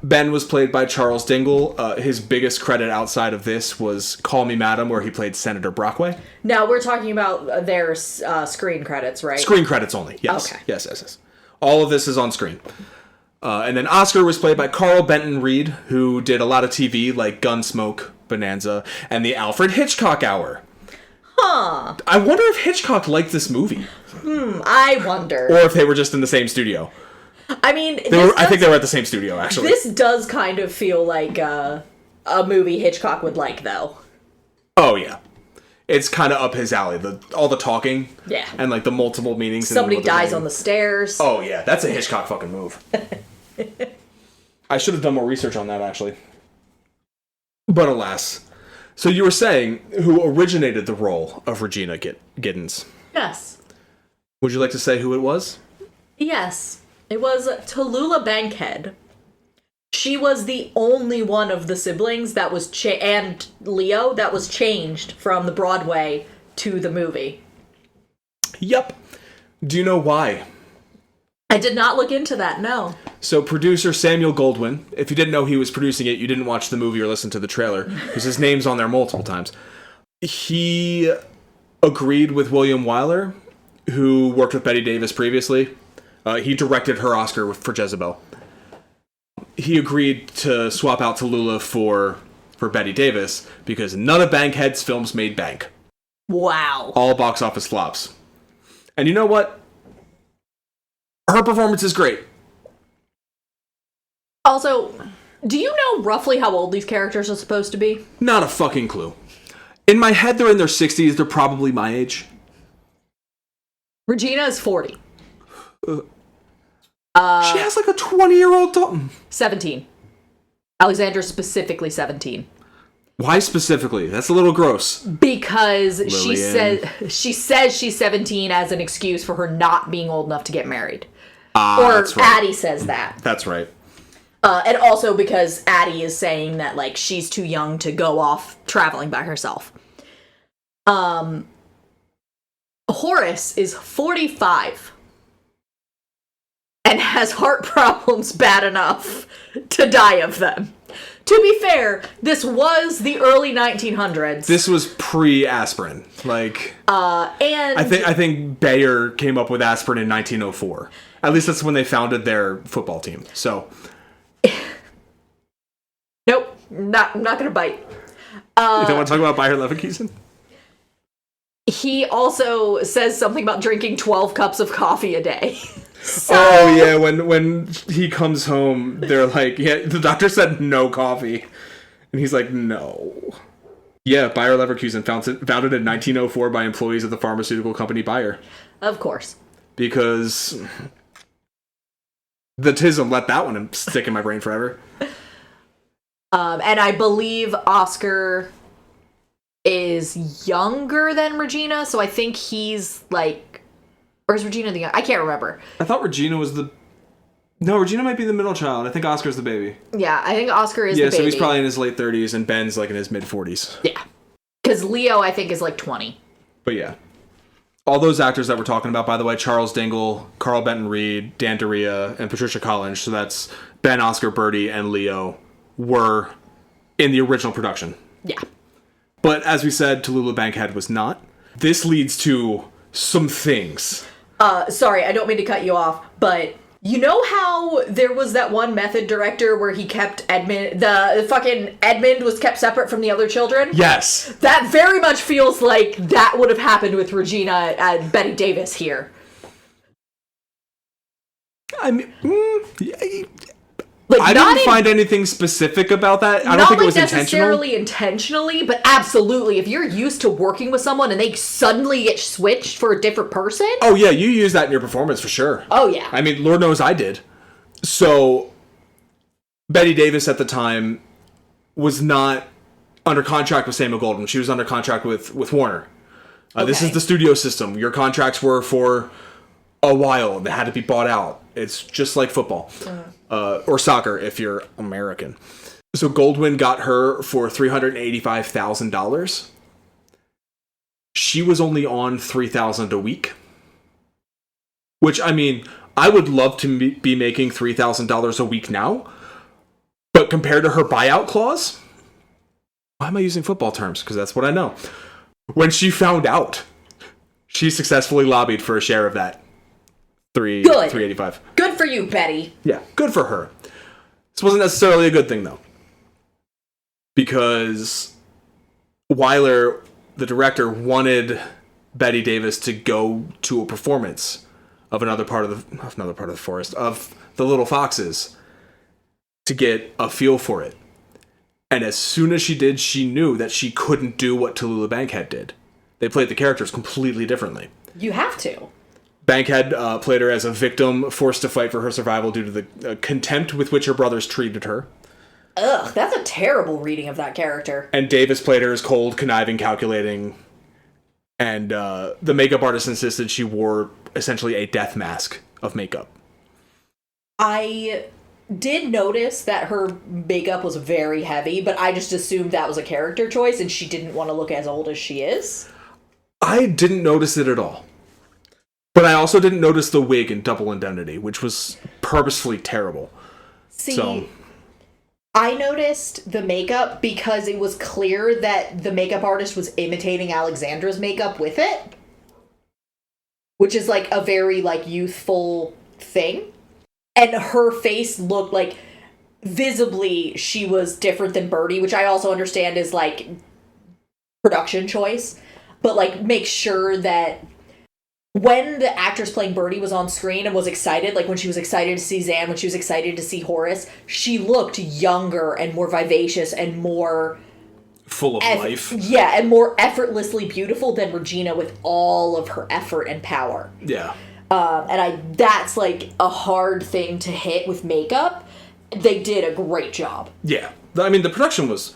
Ben was played by Charles Dingle. His biggest credit outside of this was Call Me Madam, where he played Senator Brockway. Now, we're talking about their screen credits, right? Screen credits only, yes. Okay. Yes. All of this is on screen. And then Oscar was played by Carl Benton Reed, who did a lot of TV like Gunsmoke, Bonanza, and the Alfred Hitchcock Hour. Huh. I wonder if Hitchcock liked this movie. I wonder. Or if they were just in the same studio. I mean, I think they were at the same studio, actually. This does kind of feel like a movie Hitchcock would like, though. Oh, yeah. It's kind of up his alley. All the talking. Yeah. And, like, the multiple meanings. Somebody dies on the stairs. Oh, yeah. That's a Hitchcock fucking move. I should have done more research on that, actually. But alas. So you were saying who originated the role of Regina Giddens. Yes. Would you like to say who it was? Yes. It was Tallulah Bankhead. She was the only one of the siblings that was and Leo that was changed from the Broadway to the movie. Yep. Do you know why? I did not look into that, no. So producer Samuel Goldwyn, if you didn't know he was producing it, you didn't watch the movie or listen to the trailer, because his name's on there multiple times. He agreed with William Wyler, who worked with Bette Davis previously. He directed her Oscar for Jezebel. He agreed to swap out Tallulah for Bette Davis because none of Bankhead's films made bank. Wow. All box office flops. And you know what? Her performance is great. Also, do you know roughly how old these characters are supposed to be? Not a fucking clue. In my head, they're in their 60s. They're probably my age. Regina is 40. She has like a 20-year-old daughter. 17. Alexandra's specifically 17. Why specifically? That's a little gross. Because Lillian. she says she's 17 as an excuse for her not being old enough to get married. Or that's right. Addie says that. That's right. And also because Addie is saying that, like, she's too young to go off traveling by herself. Horace is 45 and has heart problems bad enough to die of them. To be fair, this was the early 1900s. This was pre-aspirin. Like, and I think Bayer came up with aspirin in 1904. At least that's when they founded their football team. So, nope, I'm not gonna bite. you don't want to talk about Bayer Leverkusen? He also says something about drinking 12 cups of coffee a day. So, oh yeah, when he comes home, they're like, yeah, the doctor said no coffee, and he's like, no. Yeah, Bayer Leverkusen, founded in 1904 by employees of the pharmaceutical company Bayer. Of course. Because the tism let that one stick in my brain forever. And I believe Oscar is younger than Regina, so I think he's like, or is Regina the young? I can't remember. I thought Regina was No, Regina might be the middle child. I think Oscar's the baby. Yeah, I think Oscar is the baby. Yeah, so he's probably in his late 30s, and Ben's like in his mid-40s. Yeah. Because Leo, I think, is like 20. But yeah. All those actors that we're talking about, by the way, Charles Dingle, Carl Benton Reed, Dan Daria, and Patricia Collins, so that's Ben, Oscar, Birdie, and Leo, were in the original production. Yeah. But as we said, Tallulah Bankhead was not. This leads to some things. Sorry, I don't mean to cut you off, but you know how there was that one method director where he kept Edmund was kept separate from the other children? Yes. That very much feels like that would have happened with Regina and Bette Davis here. I mean, Like, I didn't find anything specific about that. I don't think it was not necessarily intentionally, but absolutely. If you're used to working with someone and they suddenly get switched for a different person. Oh yeah, you use that in your performance for sure. Oh yeah. I mean, Lord knows I did. So, Bette Davis at the time was not under contract with Samuel Goldwyn. She was under contract with Warner. This is the studio system. Your contracts were for a while. They had to be bought out. It's just like football. Or soccer, if you're American. So Goldwyn got her for $385,000. She was only on $3,000 a week. Which, I mean, I would love to be making $3,000 a week now. But compared to her buyout clause... Why am I using football terms? Because that's what I know. When she found out, she successfully lobbied for a share of that. $385. Good for you, Betty. Yeah, good for her. This wasn't necessarily a good thing, though. Because Wyler, the director, wanted Betty Davis to go to a performance of another part of the forest, of the Little Foxes, to get a feel for it. And as soon as she did, she knew that she couldn't do what Tallulah Bankhead did. They played the characters completely differently. You have to. Bankhead played her as a victim, forced to fight for her survival due to the contempt with which her brothers treated her. Ugh, that's a terrible reading of that character. And Davis played her as cold, conniving, calculating. And the makeup artist insisted she wore essentially a death mask of makeup. I did notice that her makeup was very heavy, but I just assumed that was a character choice and she didn't want to look as old as she is. I didn't notice it at all. But I also didn't notice the wig in Double Indemnity, which was purposefully terrible. See, I noticed the makeup because it was clear that the makeup artist was imitating Alexandra's makeup with it. Which is like a very like youthful thing. And her face looked like visibly she was different than Birdie, which I also understand is like production choice. But like make sure that when the actress playing Birdie was on screen and was excited, like when she was excited to see Zan, when she was excited to see Horace, she looked younger and more vivacious and more... full of life. Yeah, and more effortlessly beautiful than Regina with all of her effort and power. Yeah. That's like a hard thing to hit with makeup. They did a great job. Yeah. I mean, the production was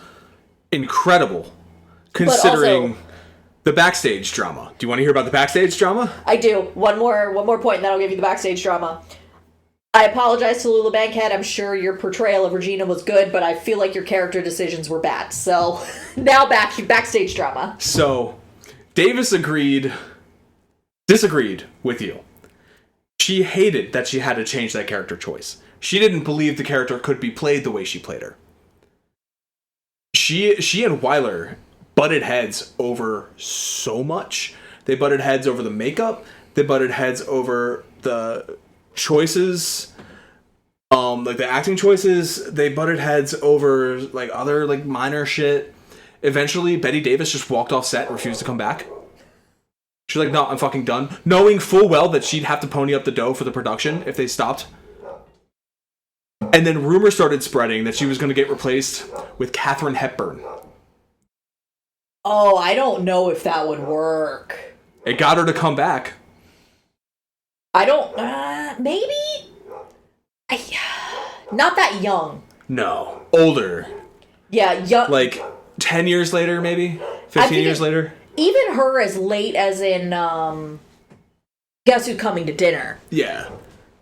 incredible, considering the backstage drama. Do you want to hear about the backstage drama? I do. One more point, and then I'll give you the backstage drama. I apologize to Tallulah Bankhead. I'm sure your portrayal of Regina was good, but I feel like your character decisions were bad. So now backstage drama. So Davis disagreed with you. She hated that she had to change that character choice. She didn't believe the character could be played the way she played her. She and Wyler butted heads over so much. They butted heads over the makeup. They butted heads over the choices, like the acting choices. They butted heads over like other like minor shit. Eventually, Betty Davis just walked off set and refused to come back. She's like, no, I'm fucking done. Knowing full well that she'd have to pony up the dough for the production if they stopped. And then rumors started spreading that she was going to get replaced with Katharine Hepburn. Oh, I don't know if that would work. It got her to come back. I don't... maybe? Not that young. No. Older. Yeah, young... Like, 10 years later, maybe? 15 years later? Even her as late as in, Guess Who's Coming to Dinner. Yeah.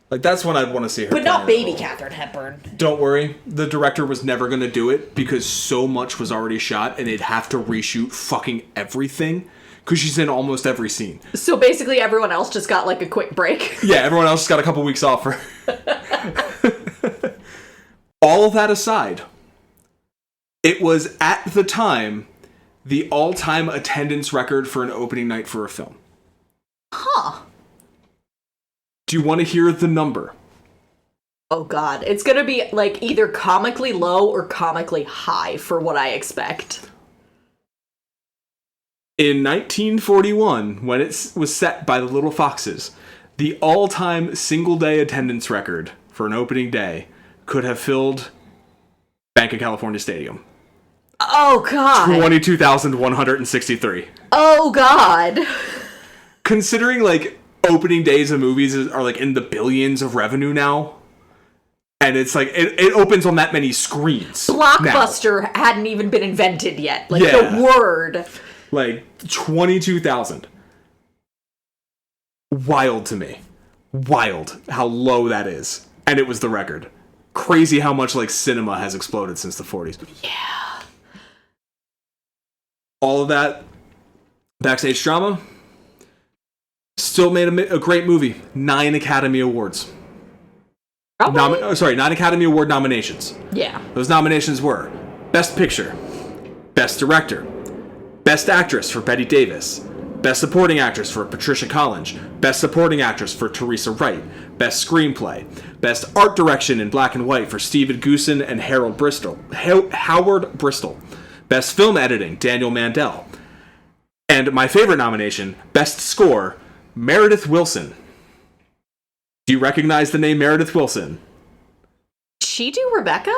Like, that's when I'd want to see her. But not baby Katharine Hepburn. Don't worry. The director was never going to do it because so much was already shot and they'd have to reshoot fucking everything because she's in almost every scene. So basically everyone else just got, like, a quick break. Yeah, everyone else just got a couple weeks off. All of that aside, it was, at the time, the all-time attendance record for an opening night for a film. Huh. Do you want to hear the number? Oh god, it's gonna be, like, either comically low or comically high for what I expect. In 1941, when it was set by the Little Foxes, the all-time single-day attendance record for an opening day could have filled Banc of California Stadium. Oh god. 22,163. Oh god. Considering, like, opening days of movies are, like, in the billions of revenue now, and it's, like, it opens on that many screens. Blockbuster hadn't even been invented yet. Like, yeah. the word. Like, 22,000. Wild to me. Wild how low that is. And it was the record. Crazy how much, like, cinema has exploded since the 40s. Yeah. All of that backstage drama still made a great movie. 9 Academy Awards. 9 Academy Award nominations. Yeah. Those nominations were Best Picture, Best Director, Best Actress for Bette Davis, Best Supporting Actress for Patricia Collins, Best Supporting Actress for Teresa Wright, Best Screenplay, Best Art Direction in Black and White for Stephen Goosen and Howard Bristol, Best Film Editing, Daniel Mandel, and my favorite nomination, Best Score, Meredith Willson. Do you recognize the name Meredith Willson? She do Rebecca?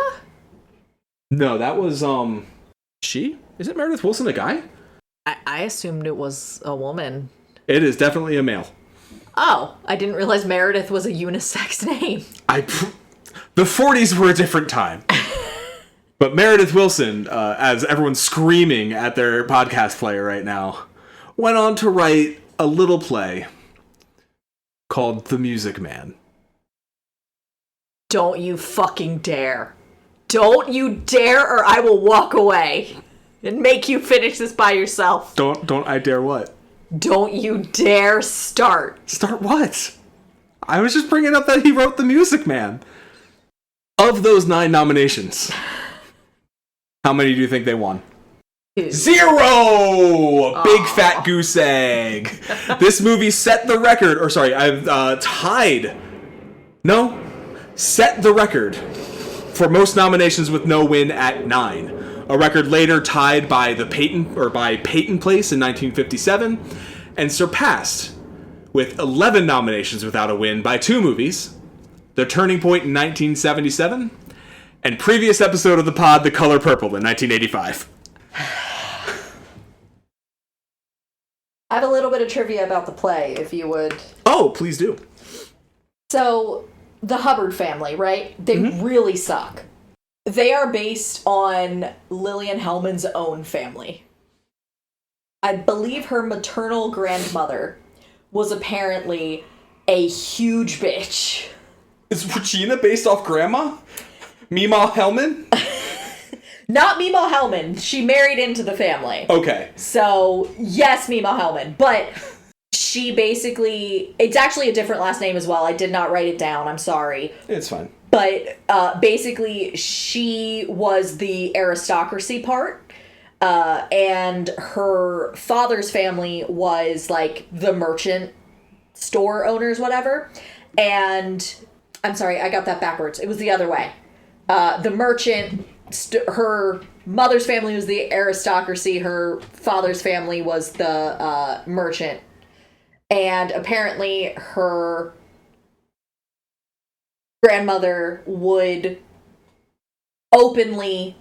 No, that was, she? Is it Meredith Willson a guy? I assumed it was a woman. It is definitely a male. Oh, I didn't realize Meredith was a unisex name. The 40s were a different time. But Meredith Willson, as everyone's screaming at their podcast player right now, went on to write a little play called The Music Man. Don't you fucking dare. Don't you dare, or I will walk away and make you finish this by yourself. Don't I dare what? Don't you dare start. Start what? I was just bringing up that he wrote The Music Man. Of those 9 nominations, how many do you think they won? 0! Big fat goose egg. This movie set the record, set the record for most nominations with no win at 9. A record later tied by Peyton Place in 1957, and surpassed with 11 nominations without a win by 2 movies, The Turning Point in 1977, and previous episode of the pod, The Color Purple in 1985. I have a little bit of trivia about the play, if you would. Oh, please do. So, the Hubbard family, right? They really suck. They are based on Lillian Hellman's own family. I believe her maternal grandmother was apparently a huge bitch. Is Regina based off Grandma? Meemaw Hellman? Not Meemaw Hellman. She married into the family. Okay. So, yes, Meemaw Hellman. But she basically... It's actually a different last name as well. I did not write it down. I'm sorry. It's fine. But basically, she was the aristocracy part. And her father's family was, like, the merchant store owners, whatever. And... I'm sorry, I got that backwards. It was the other way. The merchant... her mother's family was the aristocracy, her father's family was the merchant, and apparently her grandmother would openly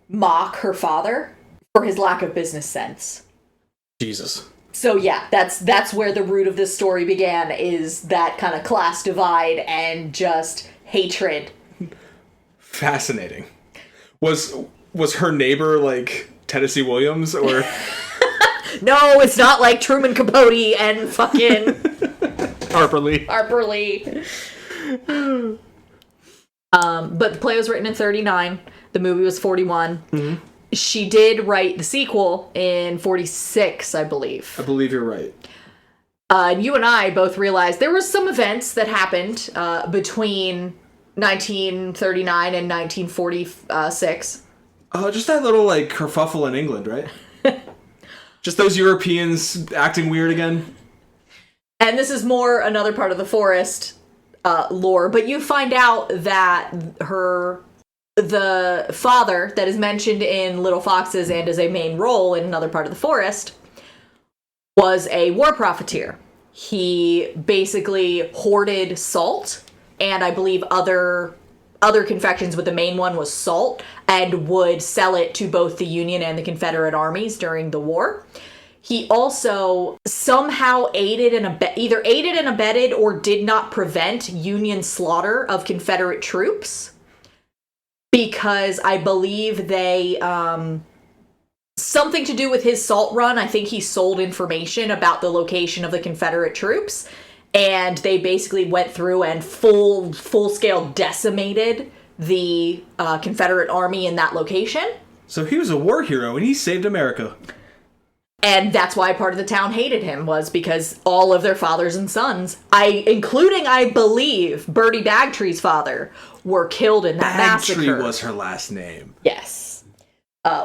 mock her father for his lack of business sense. Jesus. So yeah, that's where the root of this story began, is that kind of class divide and just hatred. Fascinating. Was her neighbor like Tennessee Williams or? No, it's not like Truman Capote and fucking Harper Lee. But the play was written in 1939. The movie was 1941. Mm-hmm. She did write the sequel in 1946, I believe. I believe you're right. You and I both realized there was some events that happened between 1939 and 1946. Just that little, like, kerfuffle in England, right? Just those Europeans acting weird again. And this is more another part of the forest lore, but you find out that the father that is mentioned in Little Foxes and is a main role in another part of the forest was a war profiteer. He basically hoarded salt, and I believe other confections, but the main one was salt, and would sell it to both the Union and the Confederate armies during the war. He also somehow either aided and abetted or did not prevent Union slaughter of Confederate troops, because I believe they something to do with his salt run. I think he sold information about the location of the Confederate troops, and they basically went through and full-scale decimated the Confederate army in that location. So he was a war hero, and he saved America. And that's why part of the town hated him, was because all of their fathers and sons, including, I believe, Bertie Bagtree's father, were killed in that massacre. Bagtree was her last name. Yes.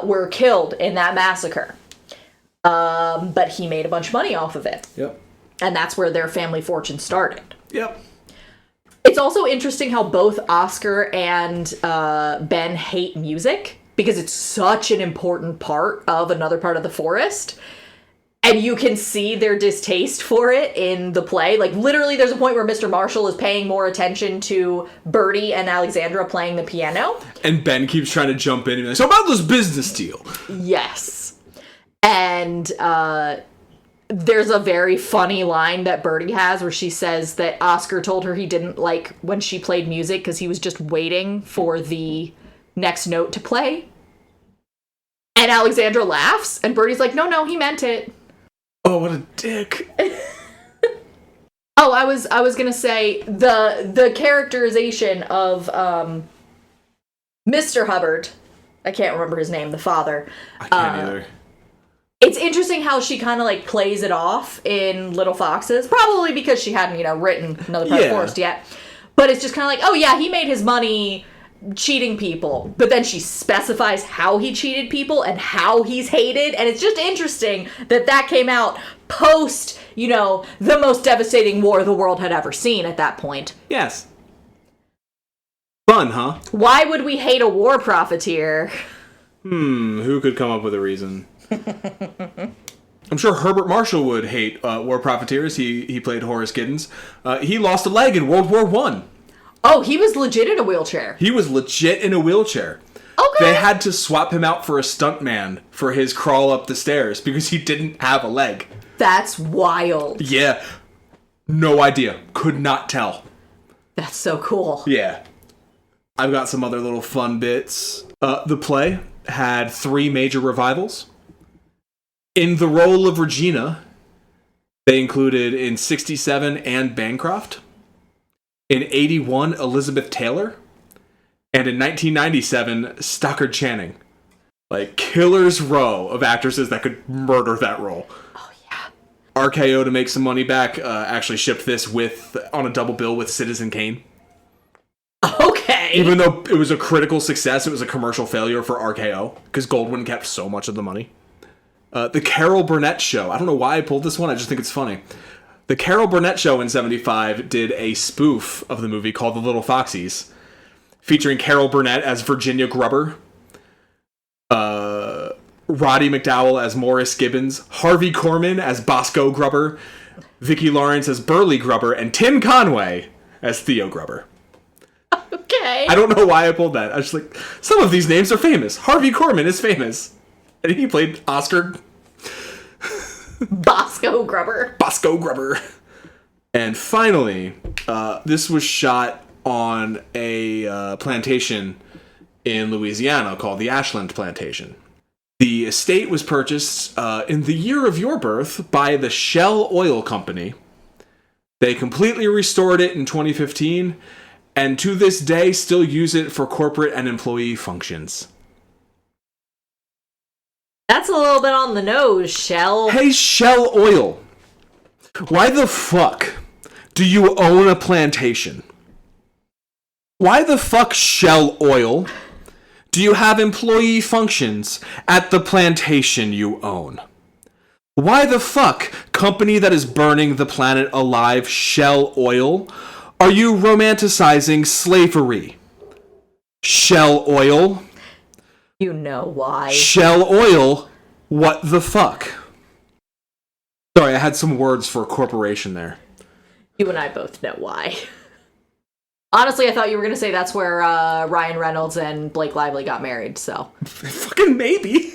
Were killed in that massacre. But he made a bunch of money off of it. Yep. And that's where their family fortune started. Yep. It's also interesting how both Oscar and Ben hate music, because it's such an important part of Another Part of the Forest. And you can see their distaste for it in the play. Like, literally, there's a point where Mr. Marshall is paying more attention to Bertie and Alexandra playing the piano. And Ben keeps trying to jump in and be like, so about this business deal. Yes. And there's a very funny line that Bertie has where she says that Oscar told her he didn't like when she played music because he was just waiting for the next note to play. And Alexandra laughs, and Bertie's like, no, he meant it. Oh, what a dick. Oh, I was gonna say, the characterization of Mr. Hubbard, I can't remember his name, the father. I can't either. It's interesting how she kind of, like, plays it off in Little Foxes, probably because she hadn't, written Another Part of the Forest yet. But it's just kind of like, oh yeah, he made his money cheating people, but then she specifies how he cheated people and how he's hated, and it's just interesting that came out post, the most devastating war the world had ever seen at that point. Yes. Fun, huh? Why would we hate a war profiteer? Who could come up with a reason? I'm sure Herbert Marshall would hate war profiteers. He played Horace Giddens. He lost a leg in World War I. Oh, he was legit in a wheelchair. He was legit in a wheelchair. Okay. They had to swap him out for a stuntman for his crawl up the stairs because he didn't have a leg. That's wild. Yeah. No idea. Could not tell. That's so cool. Yeah. I've got some other little fun bits. The play had 3 major revivals. In the role of Regina, they included in 1967 Anne Bancroft. In 1981, Elizabeth Taylor. And in 1997, Stockard Channing. Like, killer's row of actresses that could murder that role. Oh, yeah. RKO, to make some money back, actually shipped this on a double bill with Citizen Kane. Okay. Even though it was a critical success, it was a commercial failure for RKO, because Goldwyn kept so much of the money. The Carol Burnett Show. I don't know why I pulled this one, I just think it's funny. The Carol Burnett Show in 1975 did a spoof of the movie called The Little Foxies, featuring Carol Burnett as Virginia Grubber, Roddy McDowall as Morris Gibbons, Harvey Korman as Bosco Grubber, Vicki Lawrence as Burley Grubber, and Tim Conway as Theo Grubber. Okay. I don't know why I pulled that. I was just like, some of these names are famous. Harvey Korman is famous. And he played Oscar... Bosco Grubber. Bosco Grubber. And finally, this was shot on a plantation in Louisiana called the Ashland Plantation. The estate was purchased in the year of your birth by the Shell Oil Company. They completely restored it in 2015, and to this day still use it for corporate and employee functions. That's a little bit on the nose, Shell. Hey, Shell Oil. Why the fuck do you own a plantation? Why the fuck, Shell Oil, do you have employee functions at the plantation you own? Why the fuck, company that is burning the planet alive, Shell Oil, are you romanticizing slavery? Shell Oil. You know why. Shell Oil, what the fuck? Sorry, I had some words for corporation there. You and I both know why. Honestly, I thought you were going to say that's where Ryan Reynolds and Blake Lively got married, so. Fucking maybe.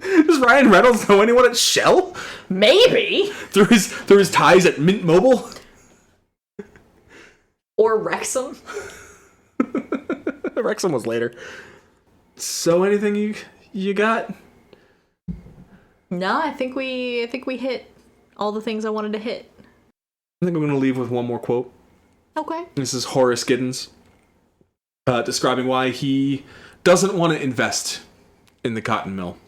Does Ryan Reynolds know anyone at Shell? Maybe. Through his ties at Mint Mobile? Or Wrexham. Wrexham was later. So anything you got? No, I think we hit all the things I wanted to hit. I think I'm going to leave with one more quote. Okay. This is Horace Giddens describing why he doesn't want to invest in the cotton mill.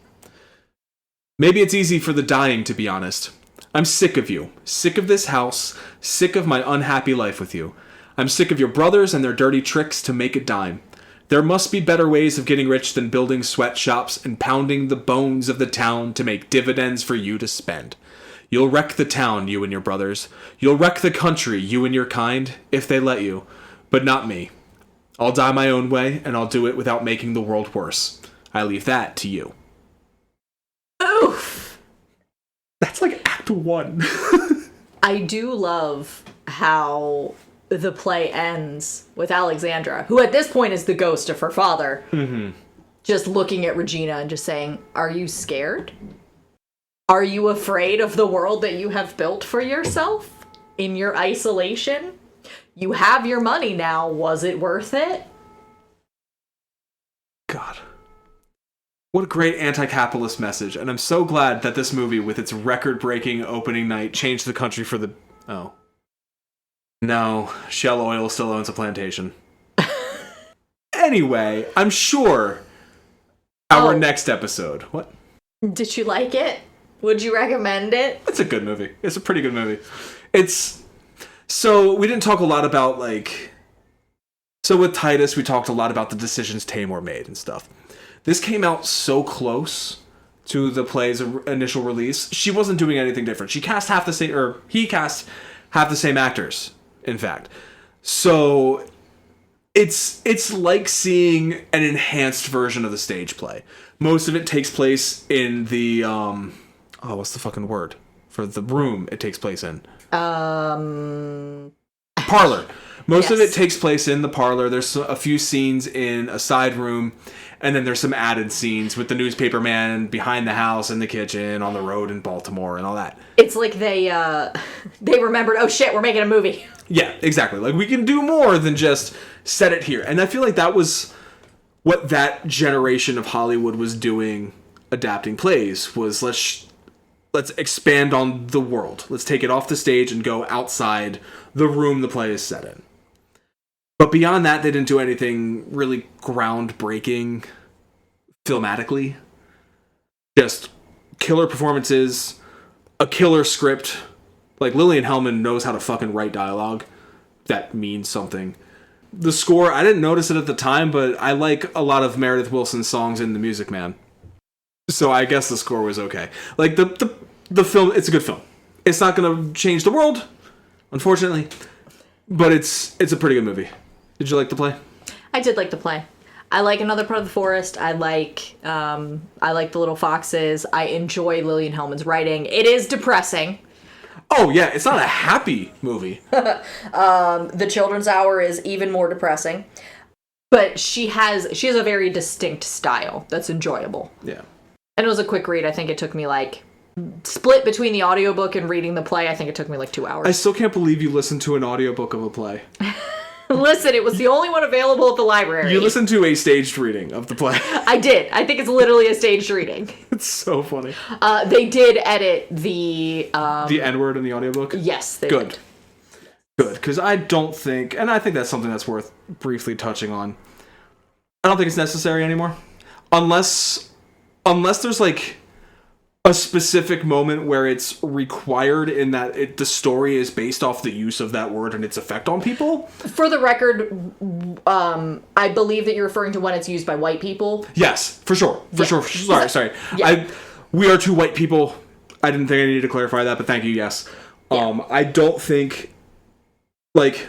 Maybe it's easy for the dying, to be honest. I'm sick of you. Sick of this house. Sick of my unhappy life with you. I'm sick of your brothers and their dirty tricks to make a dime. There must be better ways of getting rich than building sweatshops and pounding the bones of the town to make dividends for you to spend. You'll wreck the town, you and your brothers. You'll wreck the country, you and your kind, if they let you. But not me. I'll die my own way, and I'll do it without making the world worse. I leave that to you. Oof! That's like Act 1. I do love how the play ends with Alexandra, who at this point is the ghost of her father, just looking at Regina and just saying, "Are you scared? Are you afraid of the world that you have built for yourself in your isolation? You have your money now. Was it worth it?" God. What a great anti-capitalist message. And I'm so glad that this movie, with its record-breaking opening night, changed the country for the... Oh. No, Shell Oil still owns a plantation. Anyway, I'm sure our next episode... What? Did you like it? Would you recommend it? It's a good movie. It's a pretty good movie. It's... So, we didn't talk a lot about, like... So with Titus, we talked a lot about the decisions Tamor made and stuff. This came out so close to the play's initial release. She wasn't doing anything different. She cast half the same, or he cast half the same actors, in fact. So it's like seeing an enhanced version of the stage play. Most of it takes place in the what's the fucking word for the room it takes place in? Parlor. Most of it takes place in the parlor. There's a few scenes in a side room, and then there's some added scenes with the newspaper man behind the house, in the kitchen, on the road in Baltimore, and all that. It's like they remembered, oh shit, we're making a movie. Yeah, exactly. Like, we can do more than just set it here. And I feel like that was what that generation of Hollywood was doing, adapting plays, was let's expand on the world. Let's take it off the stage and go outside the room the play is set in. But beyond that, they didn't do anything really groundbreaking filmatically. Just killer performances, a killer script. Like, Lillian Hellman knows how to fucking write dialogue. That means something. The score, I didn't notice it at the time, but I like a lot of Meredith Willson's songs in The Music Man. So I guess the score was okay. Like, the film, it's a good film. It's not going to change the world, unfortunately, but it's a pretty good movie. Did you like the play? I did like the play. I like Another Part of the Forest. I like The Little Foxes. I enjoy Lillian Hellman's writing. It is depressing. Oh, yeah, it's not a happy movie. The Children's Hour is even more depressing. But she has a very distinct style that's enjoyable. Yeah. And it was a quick read. I think it took me split between the audiobook and reading the play, I think it took me 2 hours. I still can't believe you listened to an audiobook of a play. Listen, it was the only one available at the library. You listened to a staged reading of the play. I did. I think it's literally a staged reading. It's so funny. They did edit the N-word in the audiobook? Yes, they Good. did. Good, because I don't think, and I think that's something that's worth briefly touching on. I don't think it's necessary anymore. Unless there's a specific moment where it's required in that the story is based off the use of that word and its effect on people. For the record, I believe that you're referring to when it's used by white people. Yes, for sure. Sure. Sorry. Yeah. We are two white people. I didn't think I needed to clarify that, but thank you, yes. Yeah. I don't think, I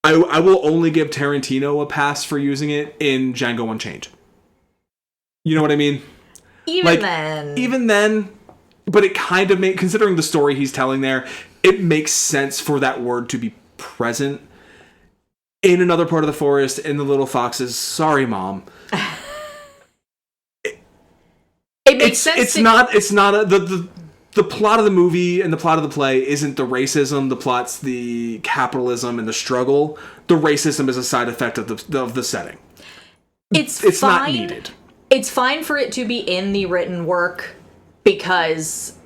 will only give Tarantino a pass for using it in Django Unchained. You know what I mean? Even then, but it kind of considering the story he's telling there, it makes sense for that word to be present in Another Part of the Forest, in The Little Foxes. Sorry, Mom. It makes sense. The plot of the movie and the plot of the play isn't the racism. The plot's the capitalism and the struggle. The racism is a side effect of the setting. It's not needed. It's fine for it to be in the written work because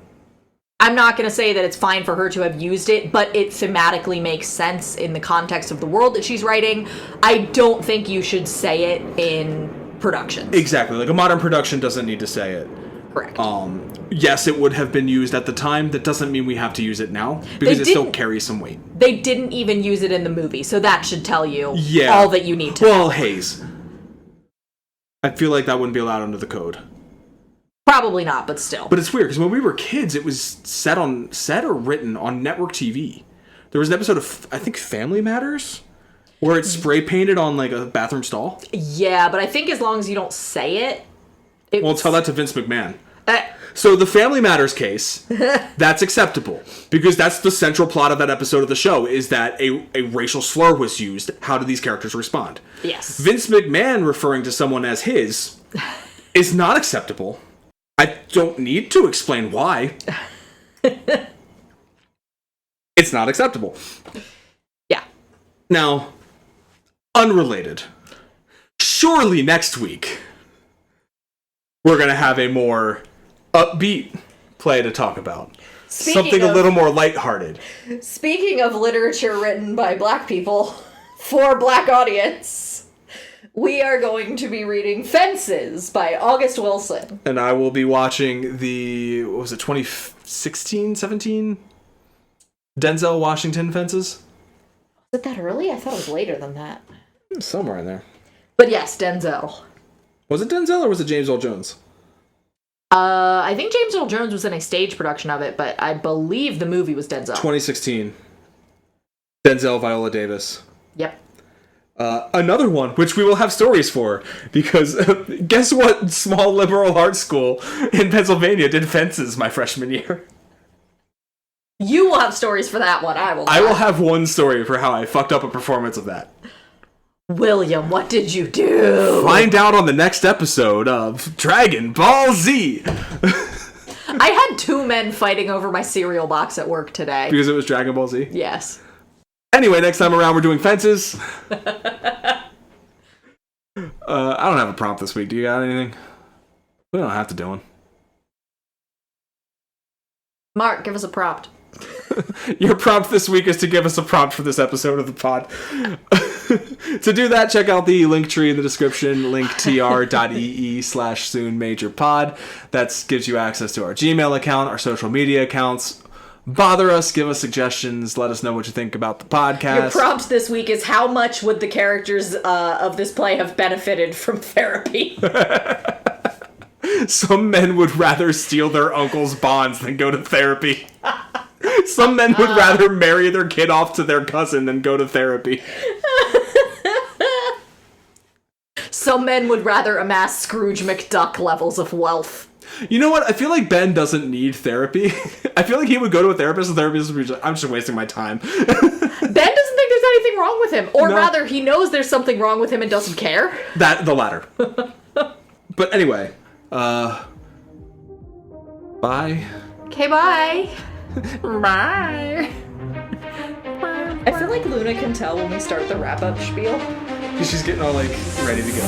I'm not going to say that it's fine for her to have used it, but it thematically makes sense in the context of the world that she's writing. I don't think you should say it in productions. Exactly. Like, a modern production doesn't need to say it. Correct. Yes, it would have been used at the time. That doesn't mean we have to use it now, because it still carries some weight. They didn't even use it in the movie, so that should tell you all that you need to know. Well, Hayes. I feel like that wouldn't be allowed under the code. Probably not, but still. But it's weird, because when we were kids, it was set or written on network TV. There was an episode of, I think, Family Matters, where it's spray painted on, like, a bathroom stall. Yeah, but I think as long as you don't say it... Well, tell that to Vince McMahon. So the Family Matters case, that's acceptable. Because that's the central plot of that episode of the show, is that a racial slur was used. How do these characters respond? Yes. Vince McMahon referring to someone as his is not acceptable. I don't need to explain why. It's not acceptable. Yeah. Now, unrelated. Surely next week, we're going to have a more upbeat play to talk about. Something a little more lighthearted. Speaking of literature written by black people for black audience, we are going to be reading Fences by August Wilson. And I will be watching the, what was it, 2016, 17? Denzel Washington Fences? Was it that early? I thought it was later than that. Somewhere in there. But yes, Denzel. Was it Denzel or was it James Earl Jones? I think James Earl Jones was in a stage production of it, but I believe the movie was Denzel. 2016. Denzel, Viola Davis. Yep. Another one, which we will have stories for, because guess what small liberal arts school in Pennsylvania did Fences my freshman year? You will have stories for that one. I will. I will have one story for how I fucked up a performance of that. William, what did you do? Find out on the next episode of Dragon Ball Z. I had two men fighting over my cereal box at work today. Because it was Dragon Ball Z? Yes. Anyway, next time around we're doing Fences. I don't have a prompt this week. Do you got anything? We don't have to do one. Mark, give us a prompt. Your prompt this week is to give us a prompt for this episode of the pod. To do that, check out the link tree in the description, linktr.ee/soonmajorpod. That gives you access to our Gmail account, our social media accounts. Bother us, give us suggestions, let us know what you think about the podcast. Your prompt this week is, how much would the characters of this play have benefited from therapy? Some men would rather steal their uncle's bonds than go to therapy. Some men would rather marry their kid off to their cousin than go to therapy. Some men would rather amass Scrooge McDuck levels of wealth. You know what? I feel like Ben doesn't need therapy. I feel like he would go to a therapist, and the therapist would be like, I'm just wasting my time. Ben doesn't think there's anything wrong with him. Or rather, he knows there's something wrong with him and doesn't care. The latter. But anyway, bye. Okay, bye. Bye. I feel like Luna can tell when we start the wrap-up spiel. She's getting all, like, ready to go.